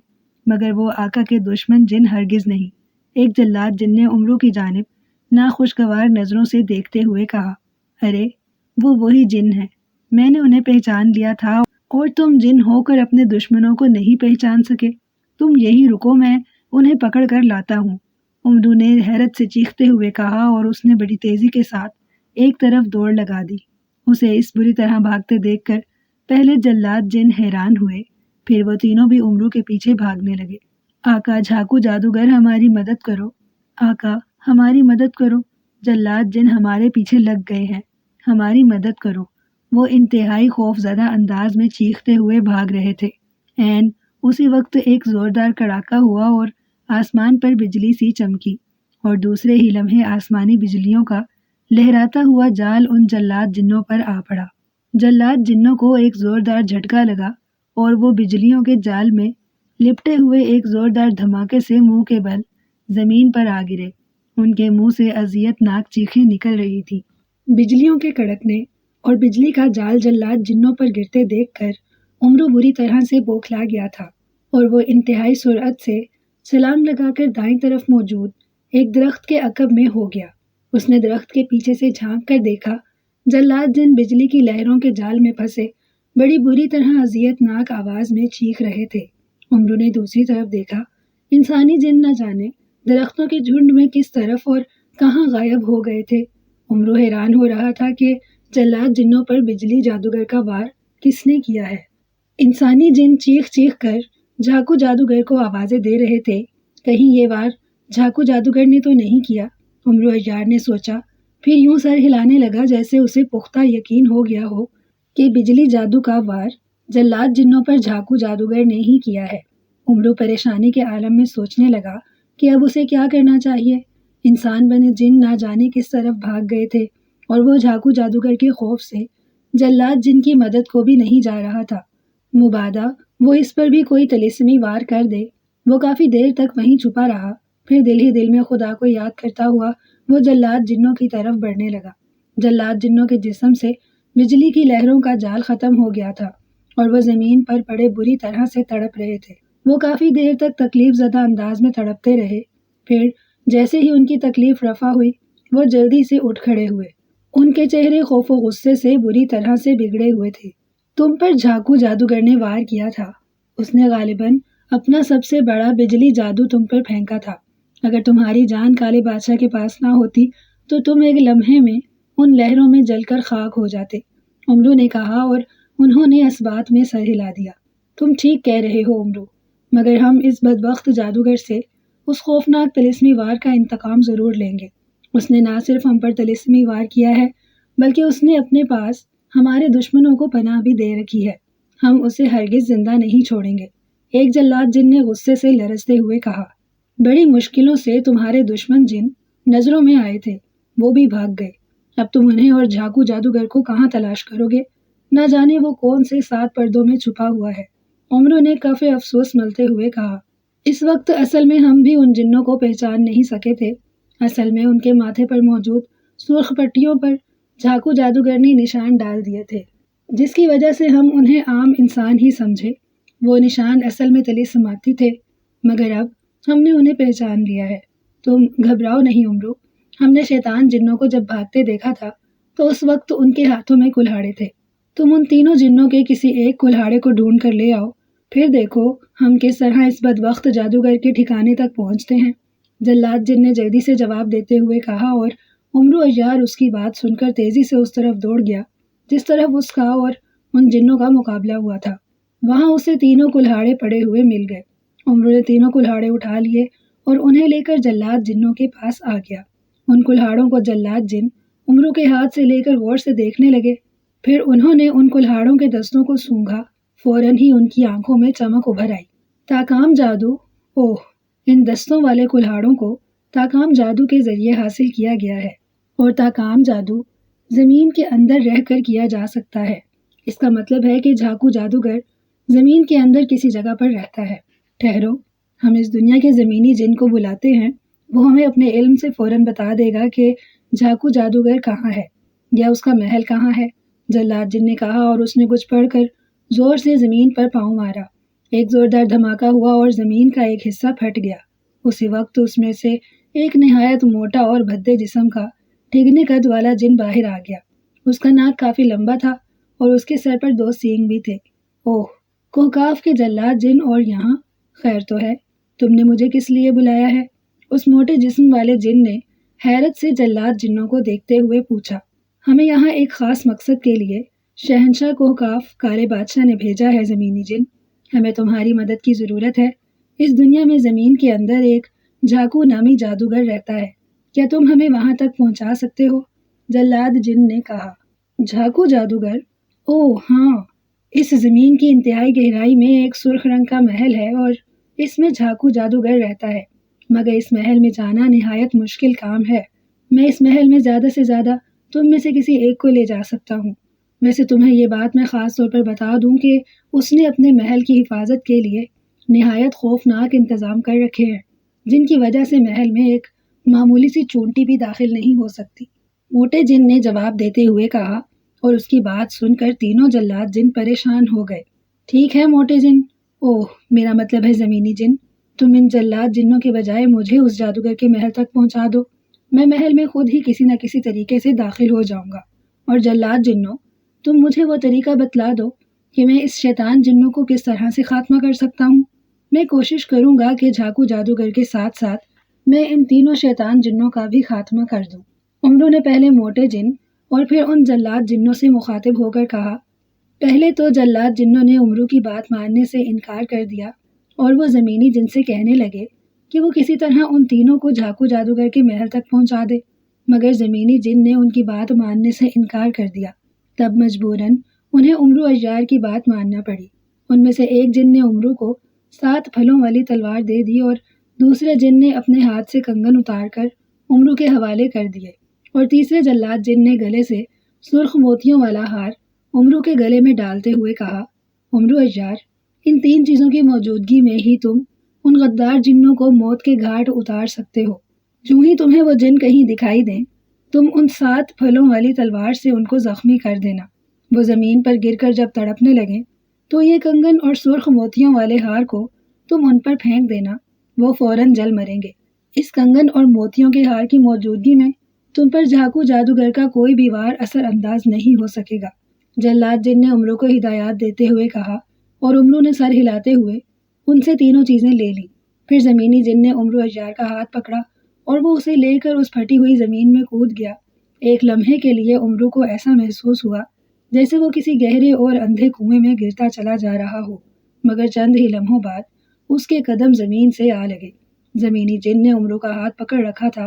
مگر وہ آقا کے دشمن جن ہرگز نہیں۔ ایک جلاد جن نے عمرو کی جانب ناخوشگوار نظروں سے دیکھتے ہوئے کہا، ارے وہ وہی جن ہیں، میں نے انہیں پہچان لیا تھا اور تم جن ہو کر اپنے دشمنوں کو نہیں پہچان سکے۔ تم یہی رکو، میں انہیں پکڑ کر لاتا ہوں۔ عمرو نے حیرت سے چیختے ہوئے کہا اور اس نے بڑی تیزی کے ساتھ ایک طرف دوڑ لگا دی۔ اسے اس بری طرح بھاگتے دیکھ کر پہلے جلاد جن حیران ہوئے، پھر وہ تینوں بھی عمرو کے پیچھے بھاگنے لگے۔ آقا جھاکو جادوگر، ہماری مدد کرو، آقا ہماری مدد کرو، جلاد جن ہمارے پیچھے لگ گئے ہیں، ہماری مدد کرو۔ وہ انتہائی خوف زدہ انداز میں چیختے ہوئے بھاگ رہے تھے۔ عین اسی وقت ایک زوردار کڑاکا ہوا اور آسمان پر بجلی سی چمکی، اور دوسرے ہی لمحے آسمانی بجلیوں کا لہراتا ہوا جال ان جلاد جنوں پر آ پڑا۔ جلاد جنوں کو ایک زوردار جھٹکا لگا اور وہ بجلیوں کے جال میں لپٹے ہوئے ایک زوردار دھماکے سے منہ کے بل زمین پر آ گرے۔ ان کے منہ سے اذیت ناک چیخیں نکل رہی تھی۔ بجلیوں کے کڑکنے اور بجلی کا جال جلاد جنوں پر گرتے دیکھ کر عمرو بری طرح سے بوکھلا گیا تھا اور وہ انتہائی سرعت سے چھلانگ لگا کر دائیں طرف موجود ایک درخت کے عقب میں ہو گیا۔ اس نے درخت کے پیچھے سے جھانک کر دیکھا، جلاد جن بجلی کی لہروں کے جال میں پھنسے بڑی بری طرح اذیت ناک آواز میں چیخ رہے تھے۔ عمرو نے دوسری طرف دیکھا، انسانی جن نہ جانے درختوں کے جھنڈ میں کس طرف اور کہاں غائب ہو گئے تھے۔ عمرو حیران ہو رہا تھا کہ جلاد جنوں پر بجلی جادوگر کا وار کس نے کیا ہے۔ انسانی جن چیخ چیخ کر جھاکو جادوگر کو آوازیں دے رہے تھے، کہیں یہ وار جھاکو جادوگر نے تو نہیں کیا؟ عمرو عیار نے سوچا، پھر یوں سر ہلانے لگا جیسے اسے پختہ یقین ہو گیا ہو کہ بجلی جادو کا وار جلاد جنوں پر جھاکو جادوگر نے ہی کیا ہے۔ عمرو پریشانی کے عالم میں سوچنے لگا کہ اب اسے کیا کرنا چاہیے۔ انسان بنے جن نہ جانے کس طرف بھاگ گئے تھے اور وہ جھاکو جادوگر کے خوف سے جلاد جن کی مدد کو بھی نہیں جا رہا تھا۔ مبادا وہ اس پر بھی کوئی طلسمی وار کر دے۔ وہ کافی دیر تک وہیں چھپا رہا، پھر دل ہی دل میں خدا کو یاد کرتا ہوا وہ جلاد جنوں کی طرف بڑھنے لگا۔ جلاد جنوں کے جسم سے بجلی کی لہروں کا جال ختم ہو گیا تھا اور وہ زمین پر پڑے بری طرح سے تڑپ رہے تھے۔ وہ کافی دیر تک تکلیف زدہ انداز میں تڑپتے رہے، پھر جیسے ہی ان کی تکلیف رفع ہوئی وہ جلدی سے اٹھ کھڑے ہوئے۔ ان کے چہرے خوف و غصے سے بری طرح سے بگڑے ہوئے تھے۔ تم پر جھاکو جادوگر نے وار کیا تھا، اس نے غالباً اپنا سب سے بڑا بجلی جادو تم پر پھینکا تھا۔ اگر تمہاری جان کالے بادشاہ کے پاس نہ ہوتی تو تم ایک لمحے میں ان لہروں میں جل کر خاک ہو جاتے، عمرو نے کہا اور انہوں نے اس بات میں سر ہلا دیا۔ تم ٹھیک کہہ رہے ہو عمرو، مگر ہم اس بدبخت جادوگر سے اس خوفناک طلسمی وار کا انتقام ضرور لیں گے۔ اس نے نہ صرف ہم پر طلسمی وار کیا ہے بلکہ اس نے اپنے پاس ہمارے دشمنوں کو پناہ بھی دے رکھی ہے۔ ہم اسے ہرگز زندہ نہیں چھوڑیں گے۔ ایک جلاد جن نے غصے سے لرزتے ہوئے کہا، بڑی مشکلوں سے تمہارے دشمن جن نظروں میں آئے تھے، وہ بھی بھاگ گئے۔ اب تم انہیں اور جھاکو جادوگر کو کہاں تلاش کرو گے؟ نہ جانے وہ کون سے 7 پردوں میں چھپا ہوا ہے۔ عمرو نے کف افسوس ملتے ہوئے کہا، اس وقت اصل میں ہم بھی ان جنوں کو پہچان نہیں سکے تھے۔ اصل میں ان کے ماتھے پر موجود سرخ پٹیوں پر جھاکو جادوگر نے نشان ڈال دیے تھے، جس کی وجہ سے ہم انہیں عام انسان ہی سمجھے۔ وہ نشان اصل میں طلسماتی تھے، مگر اب ہم نے انہیں پہچان لیا ہے۔ تم گھبراؤ نہیں عمرو، ہم نے شیطان جنوں کو جب بھاگتے دیکھا تھا تو اس وقت ان کے ہاتھوں میں کلہاڑے تھے۔ تم ان تینوں جنوں کے کسی ایک کلہاڑے کو ڈھونڈ کر لے آؤ، پھر دیکھو ہم کس طرح اس بدبخت جادوگر کے ٹھکانے تک پہنچتے ہیں۔ جلاد جن نے جلدی سے جواب دیتے ہوئے کہا، اور عمرو عیار اس کی بات سن کر تیزی سے اس طرف دوڑ گیا جس طرف اس کا اور ان جنوں کا مقابلہ ہوا تھا۔ وہاں اسے تینوں کلہاڑے پڑے ہوئے مل گئے۔ عمرو نے تینوں کلہاڑے اٹھا لیے اور انہیں لے کر جلاد جنوں کے پاس آ گیا۔ ان کلہاڑوں کو جلاد جن عمرو کے ہاتھ سے لے کر غور سے دیکھنے لگے، پھر انہوں نے ان کلہاڑوں کے دستوں کو سونگھا، فوراً ہی ان کی آنکھوں میں چمک ابھر آئی۔ تاکام جادو، اوہ، ان دستوں والے کلہاڑوں کو تاکام جادو کے ذریعے حاصل کیا گیا ہے، اور تاکام جادو زمین کے اندر رہ کر کیا جا سکتا ہے۔ اس کا مطلب ہے کہ جھاکو جادوگر زمین کے اندر کسی جگہ پر رہتا ہے۔ ٹھہرو، ہم اس دنیا کے زمینی جن کو بلاتے ہیں، وہ ہمیں اپنے علم سے فوراً بتا دے گا کہ جھاکو جادوگر کہاں ہے یا اس کا محل کہاں ہے۔ جلاد جن نے کہا، اور اس نے کچھ پڑھ کر زور سے زمین پر پاؤں مارا۔ ایک زوردار دھماکہ ہوا اور زمین کا ایک حصہ پھٹ گیا۔ اسی وقت اس میں سے ایک نہایت موٹا اور بھدے جسم کا ٹھگنے قد والا جن باہر آ گیا۔ اس کا ناک کافی لمبا تھا اور اس کے سر پر 2 سینگ بھی تھے۔ اوہ، کوہکاف کے جلاد جن، اور یہاں خیر تو ہے؟ تم نے مجھے کس لیے بلایا ہے؟ اس موٹے جسم والے جن نے حیرت سے جلاد جنوں کو دیکھتے ہوئے پوچھا۔ ہمیں یہاں ایک خاص مقصد کے لیے شہنشاہ کوہکاف کالے بادشاہ نے بھیجا ہے زمینی جن۔ ہمیں تمہاری مدد کی ضرورت ہے۔ اس دنیا میں زمین کے اندر ایک جھاکو نامی جادوگر رہتا ہے، کیا تم ہمیں وہاں تک پہنچا سکتے ہو؟ جلاد جن نے کہا۔ جھاکو جادوگر؟ اوہ ہاں، اس زمین کی انتہائی گہرائی میں ایک سرخ رنگ کا محل ہے اور اس میں جھاکو جادوگر رہتا ہے، مگر اس محل میں جانا نہایت مشکل کام ہے۔ میں اس محل میں زیادہ سے زیادہ تم میں سے کسی ایک کو لے جا سکتا ہوں۔ ویسے تمہیں یہ بات میں خاص طور پر بتا دوں کہ اس نے اپنے محل کی حفاظت کے لیے نہایت خوفناک انتظام کر رکھے ہیں، جن کی وجہ سے محل میں ایک معمولی سی چونٹی بھی داخل نہیں ہو سکتی۔ موٹے جن نے جواب دیتے ہوئے کہا، اور اس کی بات سن کر تینوں جلاد جن پریشان ہو گئے۔ ٹھیک ہے موٹے جن، اوہ میرا مطلب ہے زمینی جن، تم ان جلاد جنوں کے بجائے مجھے اس جادوگر کے محل تک پہنچا دو۔ میں محل میں خود ہی کسی نہ کسی طریقے سے داخل ہو جاؤں گا، اور جلاد جنوں، تم مجھے وہ طریقہ بتلا دو کہ میں اس شیطان جنوں کو کس طرح سے خاتمہ کر سکتا ہوں۔ میں کوشش کروں گا کہ جھاکو جادوگر کے ساتھ ساتھ میں ان تینوں شیطان جنوں کا بھی خاتمہ کر دوں۔ عمرو نے پہلے موٹے جن اور پھر ان جلاد جنوں سے مخاطب ہو کر کہا۔ پہلے تو جلاد جنوں نے عمرو کی بات ماننے سے انکار کر دیا، اور وہ زمینی جن سے کہنے لگے کہ وہ کسی طرح ان تینوں کو جھاکو جادوگر کے محل تک پہنچا دے، مگر زمینی جن نے ان کی بات ماننے سے انکار کر دیا۔ تب مجبوراً انہیں عمرو عیار کی بات ماننا پڑی۔ ان میں سے ایک جن نے عمرو کو 7 پھلوں والی تلوار دے دی، اور دوسرے جن نے اپنے ہاتھ سے کنگن اتار کر عمرو کے حوالے کر دیے، اور تیسرے جلاد جن نے گلے سے سرخ موتیوں والا ہار عمرو کے گلے میں ڈالتے ہوئے کہا، عمرو عیار، ان 3 چیزوں کی موجودگی میں ہی تم ان غدار جنوں کو موت کے گھاٹ اتار سکتے ہو۔ جو ہی تمہیں وہ جن کہیں دکھائی دیں، تم ان 7 پھلوں والی تلوار سے ان کو زخمی کر دینا۔ وہ زمین پر گر کر جب تڑپنے لگیں تو یہ کنگن اور سرخ موتیوں والے ہار کو تم ان پر پھینک دینا، وہ فوراً جل مریں گے۔ اس کنگن اور موتیوں کے ہار کی موجودگی میں تم پر جھاکو جادوگر کا کوئی بھی وار اثر انداز نہیں ہو سکے گا۔ جلاد جن نے عمرو کو ہدایات دیتے ہوئے کہا، اور عمرو نے سر ہلاتے ہوئے ان سے تینوں چیزیں لے لیں۔ پھر زمینی جن نے عمرو عیار کا ہاتھ پکڑا اور وہ اسے لے کر اس پھٹی ہوئی زمین میں کود گیا۔ ایک لمحے کے لیے عمرو کو ایسا محسوس ہوا جیسے وہ کسی گہرے اور اندھے کنویں میں گرتا چلا جا رہا ہو، مگر چند ہی لمحوں بعد اس کے قدم زمین سے آ لگے۔ زمینی جن نے عمرو کا ہاتھ پکڑ رکھا تھا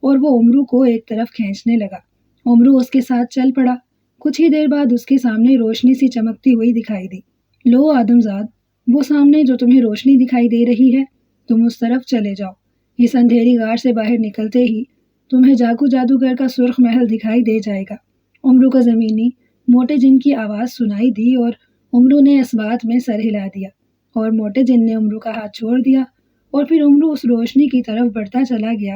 اور وہ عمرو کو ایک طرف کھینچنے لگا۔ عمرو اس کے ساتھ چل پڑا۔ کچھ ہی دیر بعد اس کے سامنے روشنی سی چمکتی ہوئی دکھائی دی۔ لو آدمزاد، وہ سامنے جو تمہیں روشنی دکھائی دے رہی ہے، تم اس طرف چلے جاؤ۔ اس اندھیری غار سے باہر نکلتے ہی تمہیں جھاکو جادوگر کا سرخ محل دکھائی دے جائے گا۔ عمرو کا زمینی موٹے جن کی آواز سنائی دی اور عمرو نے اس بات میں سر ہلا دیا، اور موٹے جن نے عمرو کا ہاتھ چھوڑ دیا، اور پھر عمرو اس روشنی کی طرف بڑھتا چلا گیا۔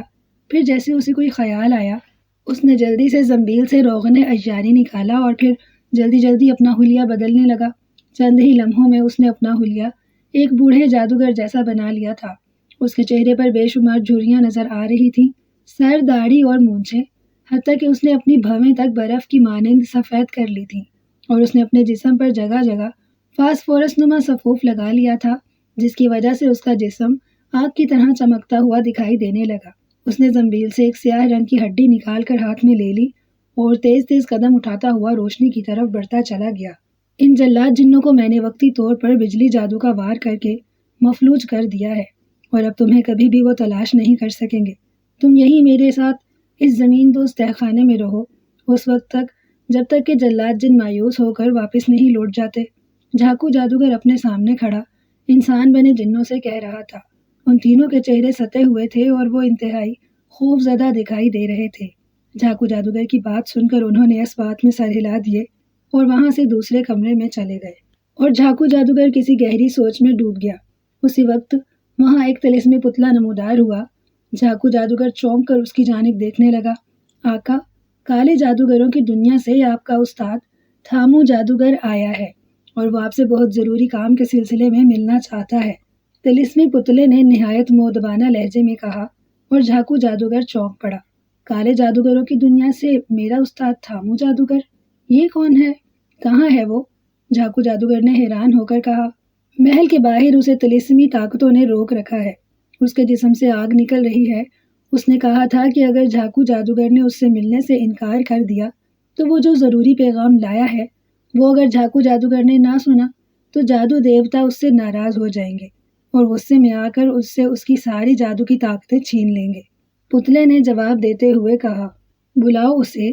پھر جیسے اسے کوئی خیال آیا، اس نے جلدی سے زنبیل سے روغن عیاری نکالا اور پھر جلدی جلدی اپنا حلیہ بدلنے لگا۔ چند ہی لمحوں میں اس نے اپنا حلیہ ایک بوڑھے جادوگر جیسا بنا لیا تھا، اس کے چہرے پر بے شمار جھریاں نظر آ رہی تھیں، سر، داڑھی اور مونچھیں، حتیٰ کہ اس نے اپنی بھویں تک برف کی مانند سفید کر لی تھیں، اور اس نے اپنے جسم پر جگہ جگہ فاسفورس نما سفوف لگا لیا تھا، جس کی وجہ سے اس کا جسم آگ کی طرح چمکتا ہوا دکھائی دینے لگا۔ اس نے زنبیل سے ایک سیاہ رنگ کی ہڈی نکال کر ہاتھ میں لے لی اور تیز تیز قدم اٹھاتا ہوا روشنی کی طرف بڑھتا چلا گیا۔ ان جلاد جنوں کو میں نے وقتی طور پر بجلی جادو کا وار کر کے مفلوج کر دیا ہے، اور اب تمہیں کبھی بھی وہ تلاش نہیں کر سکیں گے۔ تم یہی میرے ساتھ اس زمین دوست تہخانے میں رہو اس وقت تک جب تک کہ جلاد جن مایوس ہو کر واپس نہیں لوٹ جاتے۔ جھاکو جادوگر اپنے سامنے کھڑا انسان بنے جنوں سے کہہ رہا تھا۔ ان تینوں کے چہرے ستے ہوئے تھے اور وہ انتہائی خوف زدہ دکھائی دے رہے تھے۔ جھاکو جادوگر کی بات سن کر انہوں نے اس بات میں سر ہلا دیے اور وہاں سے دوسرے کمرے میں چلے گئے، اور جھاکو جادوگر کسی گہری سوچ میں ڈوب گیا۔ اسی وقت وہاں ایک طلسمی پتلا نمودار ہوا۔ جھاکو جادوگر چونک کر اس کی جانب دیکھنے لگا۔ آقا، کالے جادوگروں کی دنیا سے آپ کا استاد تھامو جادوگر آیا ہے، اور وہ آپ سے بہت ضروری کام کے سلسلے میں ملنا چاہتا ہے، طلسمی پتلے نے نہایت مؤدبانہ لہجے میں کہا، اور جھاکو جادوگر چونک پڑا۔ کالے جادوگروں کی دنیا سے میرا استاد تھامو جادوگر؟ یہ کون ہے؟ کہاں ہے وہ؟ جھاکو جادوگر نے حیران ہو کر کہا۔ محل کے باہر اسے طلسمی طاقتوں نے روک رکھا ہے، اس کے جسم سے آگ نکل رہی ہے۔ اس نے کہا تھا کہ اگر جھاکو جادوگر نے اس سے ملنے سے انکار کر دیا تو وہ جو ضروری پیغام لایا ہے وہ اگر جھاکو جادوگر نے نہ سنا تو جادو دیوتا اس سے ناراض ہو جائیں گے اور غصے میں آ کر اس سے اس کی ساری جادو کی طاقتیں چھین لیں گے۔ پتلے نے جواب دیتے ہوئے کہا، بلاؤ اسے،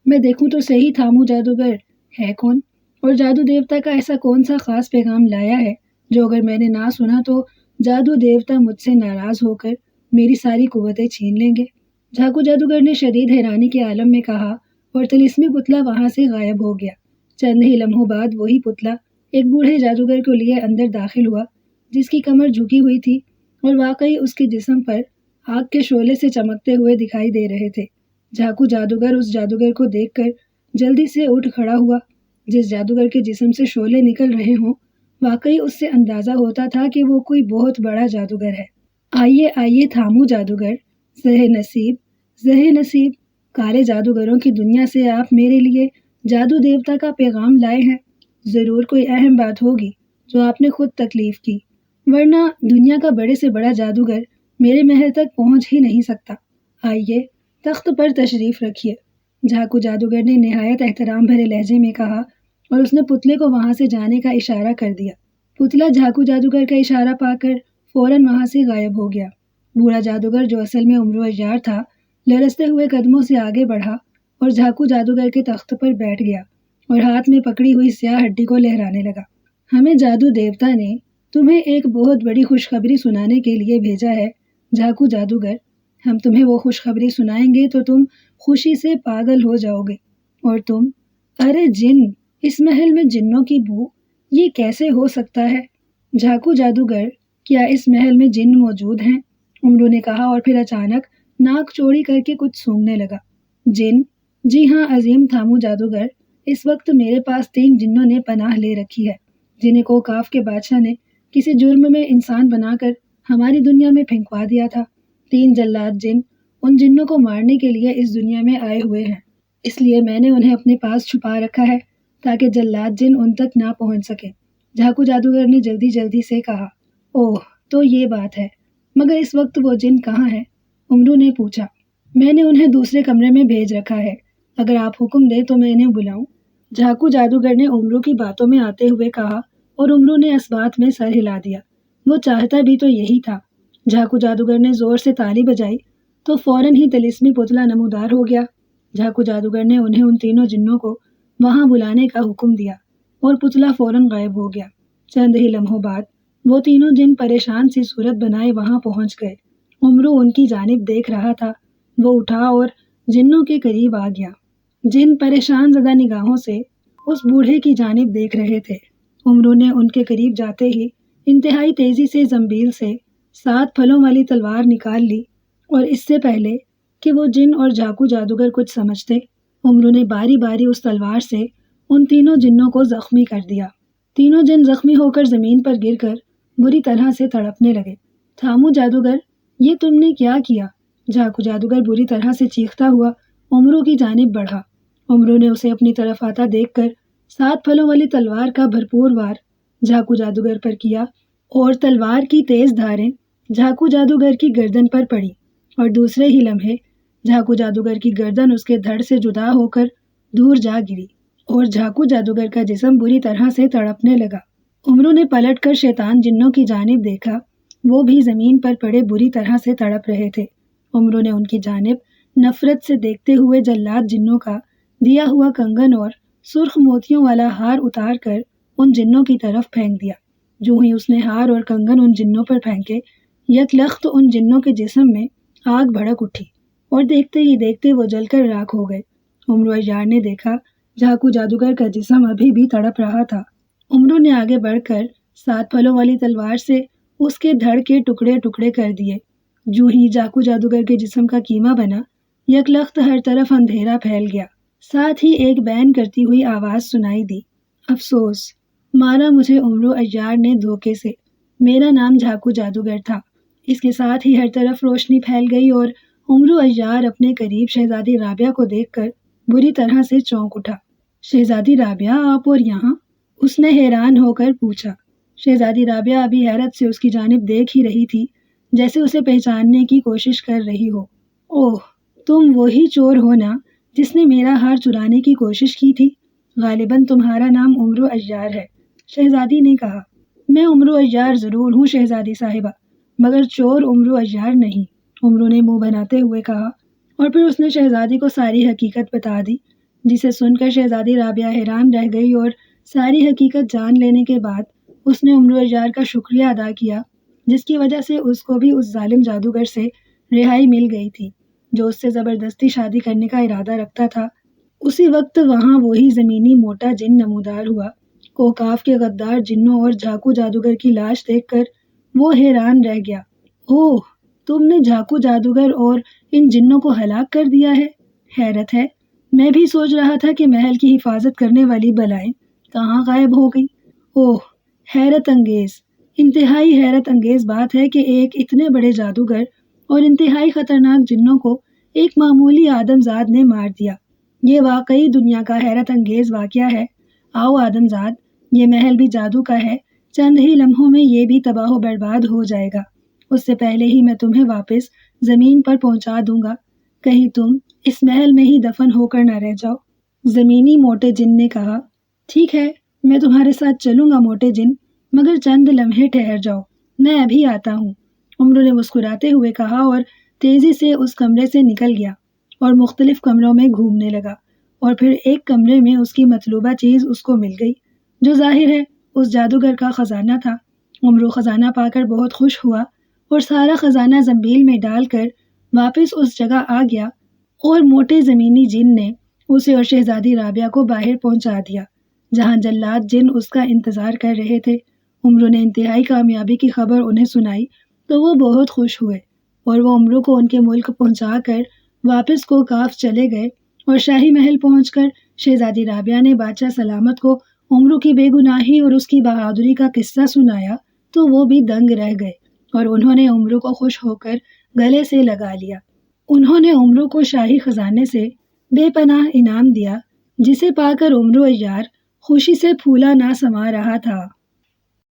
میں دیکھوں تو صحیح تھامو جادوگر ہے کون، اور جادو دیوتا کا ایسا کون سا خاص پیغام لایا ہے جو اگر میں نے نہ سنا تو جادو دیوتا مجھ سے ناراض ہو کر میری ساری قوتیں چھین لیں گے۔ جھاکو جادوگر نے شدید حیرانی کے عالم میں کہا، اور طلسمی پتلا وہاں سے غائب ہو گیا۔ چند ہی لمحوں بعد وہی پتلا ایک بوڑھے جادوگر کو لیے اندر داخل ہوا، جس کی کمر جھکی ہوئی تھی اور واقعی اس کے جسم پر آگ کے شعلے سے چمکتے ہوئے دکھائی دے رہے تھے۔ جھاکو جادوگر اس جادوگر کو دیکھ کر جلدی سے اٹھ کھڑا ہوا۔ جس جادوگر کے جسم سے شعلے نکل رہے ہوں، واقعی اس سے اندازہ ہوتا تھا کہ وہ کوئی بہت بڑا جادوگر ہے۔ آئیے آئیے تھامو جادوگر، زہ نصیب، زہ نصیب، کالے جادوگروں کی دنیا سے آپ میرے لیے جادو دیوتا کا پیغام لائے ہیں۔ ضرور کوئی اہم بات ہوگی جو آپ نے خود تکلیف کی، ورنہ دنیا کا بڑے سے بڑا جادوگر میرے محل تک پہنچ ہی نہیں سکتا۔ آئیے تخت پر تشریف رکھیے، جھاکو جادوگر نے نہایت احترام بھرے لہجے میں کہا، اور اس نے پتلے کو وہاں سے جانے کا اشارہ کر دیا۔ پتلا جھاکو جادوگر کا اشارہ پا کر فوراً وہاں سے غائب ہو گیا۔ بوڑھا جادوگر جو اصل میں عمر و اجار تھا، لرزتے ہوئے قدموں سے آگے بڑھا اور جھاکو جادوگر کے تخت پر بیٹھ گیا اور ہاتھ میں پکڑی ہوئی سیاہ ہڈی کو لہرانے لگا۔ ہمیں جادو دیوتا نے تمہیں ایک بہت بڑی خوشخبری سنانے کے لیے بھیجا ہے جھاکو جادوگر۔ ہم تمہیں وہ خوشخبری سنائیں گے تو تم خوشی سے پاگل ہو جاؤ گے، اور تم، ارے جن، اس محل میں جنوں کی بو، یہ کیسے ہو سکتا ہے؟ جھاکو جادوگر، کیا اس محل میں جن موجود ہیں؟ امرو نے کہا، اور پھر اچانک ناک چوڑی کر کے کچھ سونگھنے لگا۔ جن؟ جی ہاں عظیم تھامو جادوگر، اس وقت میرے پاس 3 جنوں نے پناہ لے رکھی ہے، جنہیں کوکاف کے بادشاہ نے کسی جرم میں انسان بنا کر ہماری دنیا میں پھینکوا دیا تھا۔ 3 جلاد جن ان جنوں کو مارنے کے لیے اس دنیا میں آئے ہوئے ہیں، اس لیے میں نے انہیں اپنے پاس چھپا رکھا ہے تاکہ جلاد جن ان تک نہ پہنچ سکیں۔ جھاکو جادوگر نے جلدی جلدی سے کہا، اوہ تو یہ بات ہے، مگر اس وقت وہ جن کہاں ہیں؟ امرو نے پوچھا۔ میں نے انہیں دوسرے کمرے میں بھیج رکھا ہے، اگر آپ حکم دیں تو میں انہیں بلاؤں؟ جھاکو جادوگر نے امرو کی باتوں میں آتے ہوئے کہا، اور امرو نے اس بات میں سر ہلا دیا۔ وہ چاہتا بھی تو یہی تھا۔ جھاکو جادوگر نے زور سے تالی بجائی تو فوراً ہی طلسمی پتلا نمودار ہو گیا۔ جھاکو جادوگر نے انہیں ان تینوں جنوں کو وہاں بلانے کا حکم دیا اور پتلا فوراً غائب ہو گیا۔ چند ہی لمحوں بعد وہ تینوں جن پریشان سی صورت بنائے وہاں پہنچ گئے۔ امرو ان کی جانب دیکھ رہا تھا۔ وہ اٹھا اور جنوں کے قریب آ گیا۔ جن پریشان زدہ نگاہوں سے اس بوڑھے کی جانب دیکھ رہے تھے۔ امرو نے ان کے قریب جاتے ہی انتہائی تیزی سے زنبیل سے 7 پھلوں والی تلوار نکال لی، اور اس سے پہلے کہ وہ جن اور جھاکو جادوگر کچھ سمجھتے، امرو نے باری باری اس تلوار سے ان تینوں جنوں کو زخمی کر دیا۔ تینوں جن زخمی ہو کر زمین پر گر کر بری طرح سے تڑپنے لگے۔ تھامو جادوگر، یہ تم نے کیا کیا؟ جھاکو جادوگر بری طرح سے چیختا ہوا امرو کی جانب بڑھا۔ امرو نے اسے اپنی طرف آتا دیکھ کر 7 پھلوں والی تلوار کا بھرپور وار جھاکو جادوگر پر کیا اور تلوار کی تیز دھاریں جھاکو جادوگر کی گردن پر پڑی اور دوسرے ہی لمحے جھاکو جادوگر کی گردن اس کے دھڑ سے جدا ہو کر دور جا گری اور جھاکو جادوگر کا جسم بری طرح سے تڑپنے لگا۔ امرو نے پلٹ کر شیطان جنوں کی جانب دیکھا، وہ بھی زمین پر پڑے بری طرح سے تڑپ رہے تھے۔ امرو نے ان کی جانب نفرت سے دیکھتے ہوئے جلاد جنوں کا دیا ہوا کنگن اور سرخ موتیوں والا ہار اتار کر ان جنوں کی طرف پھینک دیا۔ جو ہی اس نے ہار اور کنگن ان جنوں پر پھینکے، یکلخت ان جنوں کے جسم میں آگ بھڑک اٹھی اور دیکھتے ہی دیکھتے وہ جل کر راکھ ہو گئے۔ امرو عیار نے دیکھا جھاکو جادوگر کا جسم ابھی بھی تڑپ رہا تھا۔ امرو نے آگے بڑھ کر 7 پھلوں والی تلوار سے اس کے دھڑ کے ٹکڑے ٹکڑے کر دیے۔ جو ہی جھاکو جادوگر کے جسم کا کیما بنا، یکلخت ہر طرف اندھیرا پھیل گیا۔ ساتھ ہی ایک بین کرتی ہوئی آواز سنائی دی، افسوس، مارا مجھے امرو عیار نے دھوکے سے، میرا نام جھاکو جادوگر تھا۔ اس کے ساتھ ہی ہر طرف روشنی پھیل گئی اور امرو عیار اپنے قریب شہزادی رابعہ کو دیکھ کر بری طرح سے چونک اٹھا۔ شہزادی رابعہ، آپ اور یہاں؟ اس نے حیران ہو کر پوچھا۔ شہزادی رابعہ ابھی حیرت سے اس کی جانب دیکھ ہی رہی تھی، جیسے اسے پہچاننے کی کوشش کر رہی ہو۔ اوہ، تم وہی چور ہو نا جس نے میرا ہار چرانے کی کوشش کی تھی؟ غالباً تمہارا نام امرو عیار ہے، شہزادی نے کہا۔ میں امرو عیار ضرور ہوں شہزادی صاحبہ، مگر چور امرو عیار نہیں، امرو نے منہ بناتے ہوئے کہا، اور پھر اس نے شہزادی کو ساری حقیقت بتا دی، جسے سن کر شہزادی رابعہ حیران رہ گئی اور ساری حقیقت جان لینے کے بعد اس نے امرو عیار کا شکریہ ادا کیا، جس کی وجہ سے اس کو بھی اس ظالم جادوگر سے رہائی مل گئی تھی جو اس سے زبردستی شادی کرنے کا ارادہ رکھتا تھا۔ اسی وقت وہاں وہی زمینی موٹا جن نمودار ہوا۔ کوکاف کے غدار جنوں اور جھاکو جادوگر کی لاش دیکھ کر وہ حیران رہ گیا۔ اوہ، تم نے جھاکو جادوگر اور ان جنوں کو ہلاک کر دیا ہے؟ حیرت ہے، میں بھی سوچ رہا تھا کہ محل کی حفاظت کرنے والی بلائیں کہاں غائب ہو گئی۔ اوہ، حیرت انگیز، انتہائی حیرت انگیز بات ہے کہ ایک اتنے بڑے جادوگر اور انتہائی خطرناک جنوں کو ایک معمولی آدمزاد نے مار دیا۔ یہ واقعی دنیا کا حیرت انگیز واقعہ ہے۔ آؤ آدمزاد، یہ محل بھی جادو کا ہے، چند ہی لمحوں میں یہ بھی تباہ و برباد ہو جائے گا، اس سے پہلے ہی میں تمہیں واپس زمین پر پہنچا دوں گا، کہیں تم اس محل میں ہی دفن ہو کر نہ رہ جاؤ۔ زمینی موٹے جن نے کہا، ٹھیک ہے، میں تمہارے ساتھ چلوں گا موٹے جن، مگر چند لمحے ٹھہر جاؤ، میں ابھی آتا ہوں۔ امرو نے مسکراتے ہوئے کہا اور تیزی سے اس کمرے سے نکل گیا اور مختلف کمروں میں گھومنے لگا، اور پھر ایک کمرے میں اس کی مطلوبہ چیز اس کو مل گئی، جو ظاہر ہے اس جادوگر کا خزانہ تھا۔ امرو خزانہ پا کر بہت خوش ہوا اور سارا خزانہ زنبیل میں ڈال کر واپس اس جگہ آ گیا اور موٹے زمینی جن نے اسے اور شہزادی رابعہ کو باہر پہنچا دیا، جہاں جلاد جن اس کا انتظار کر رہے تھے۔ امرو نے انتہائی کامیابی کی خبر انہیں سنائی تو وہ بہت خوش ہوئے اور وہ امرو کو ان کے ملک پہنچا کر واپس کوکاف چلے گئے، اور شاہی محل پہنچ کر شہزادی رابعہ نے بادشاہ سلامت کو امرو کی بے گناہی اور اس کی بہادری کا قصہ سنایا تو وہ بھی دنگ رہ گئے اور انہوں نے امرو کو خوش ہو کر گلے سے لگا لیا۔ انہوں نے امرو کو شاہی خزانے سے بے پناہ انعام دیا، جسے پا کر امرو عیار خوشی سے پھولا نہ سما رہا تھا۔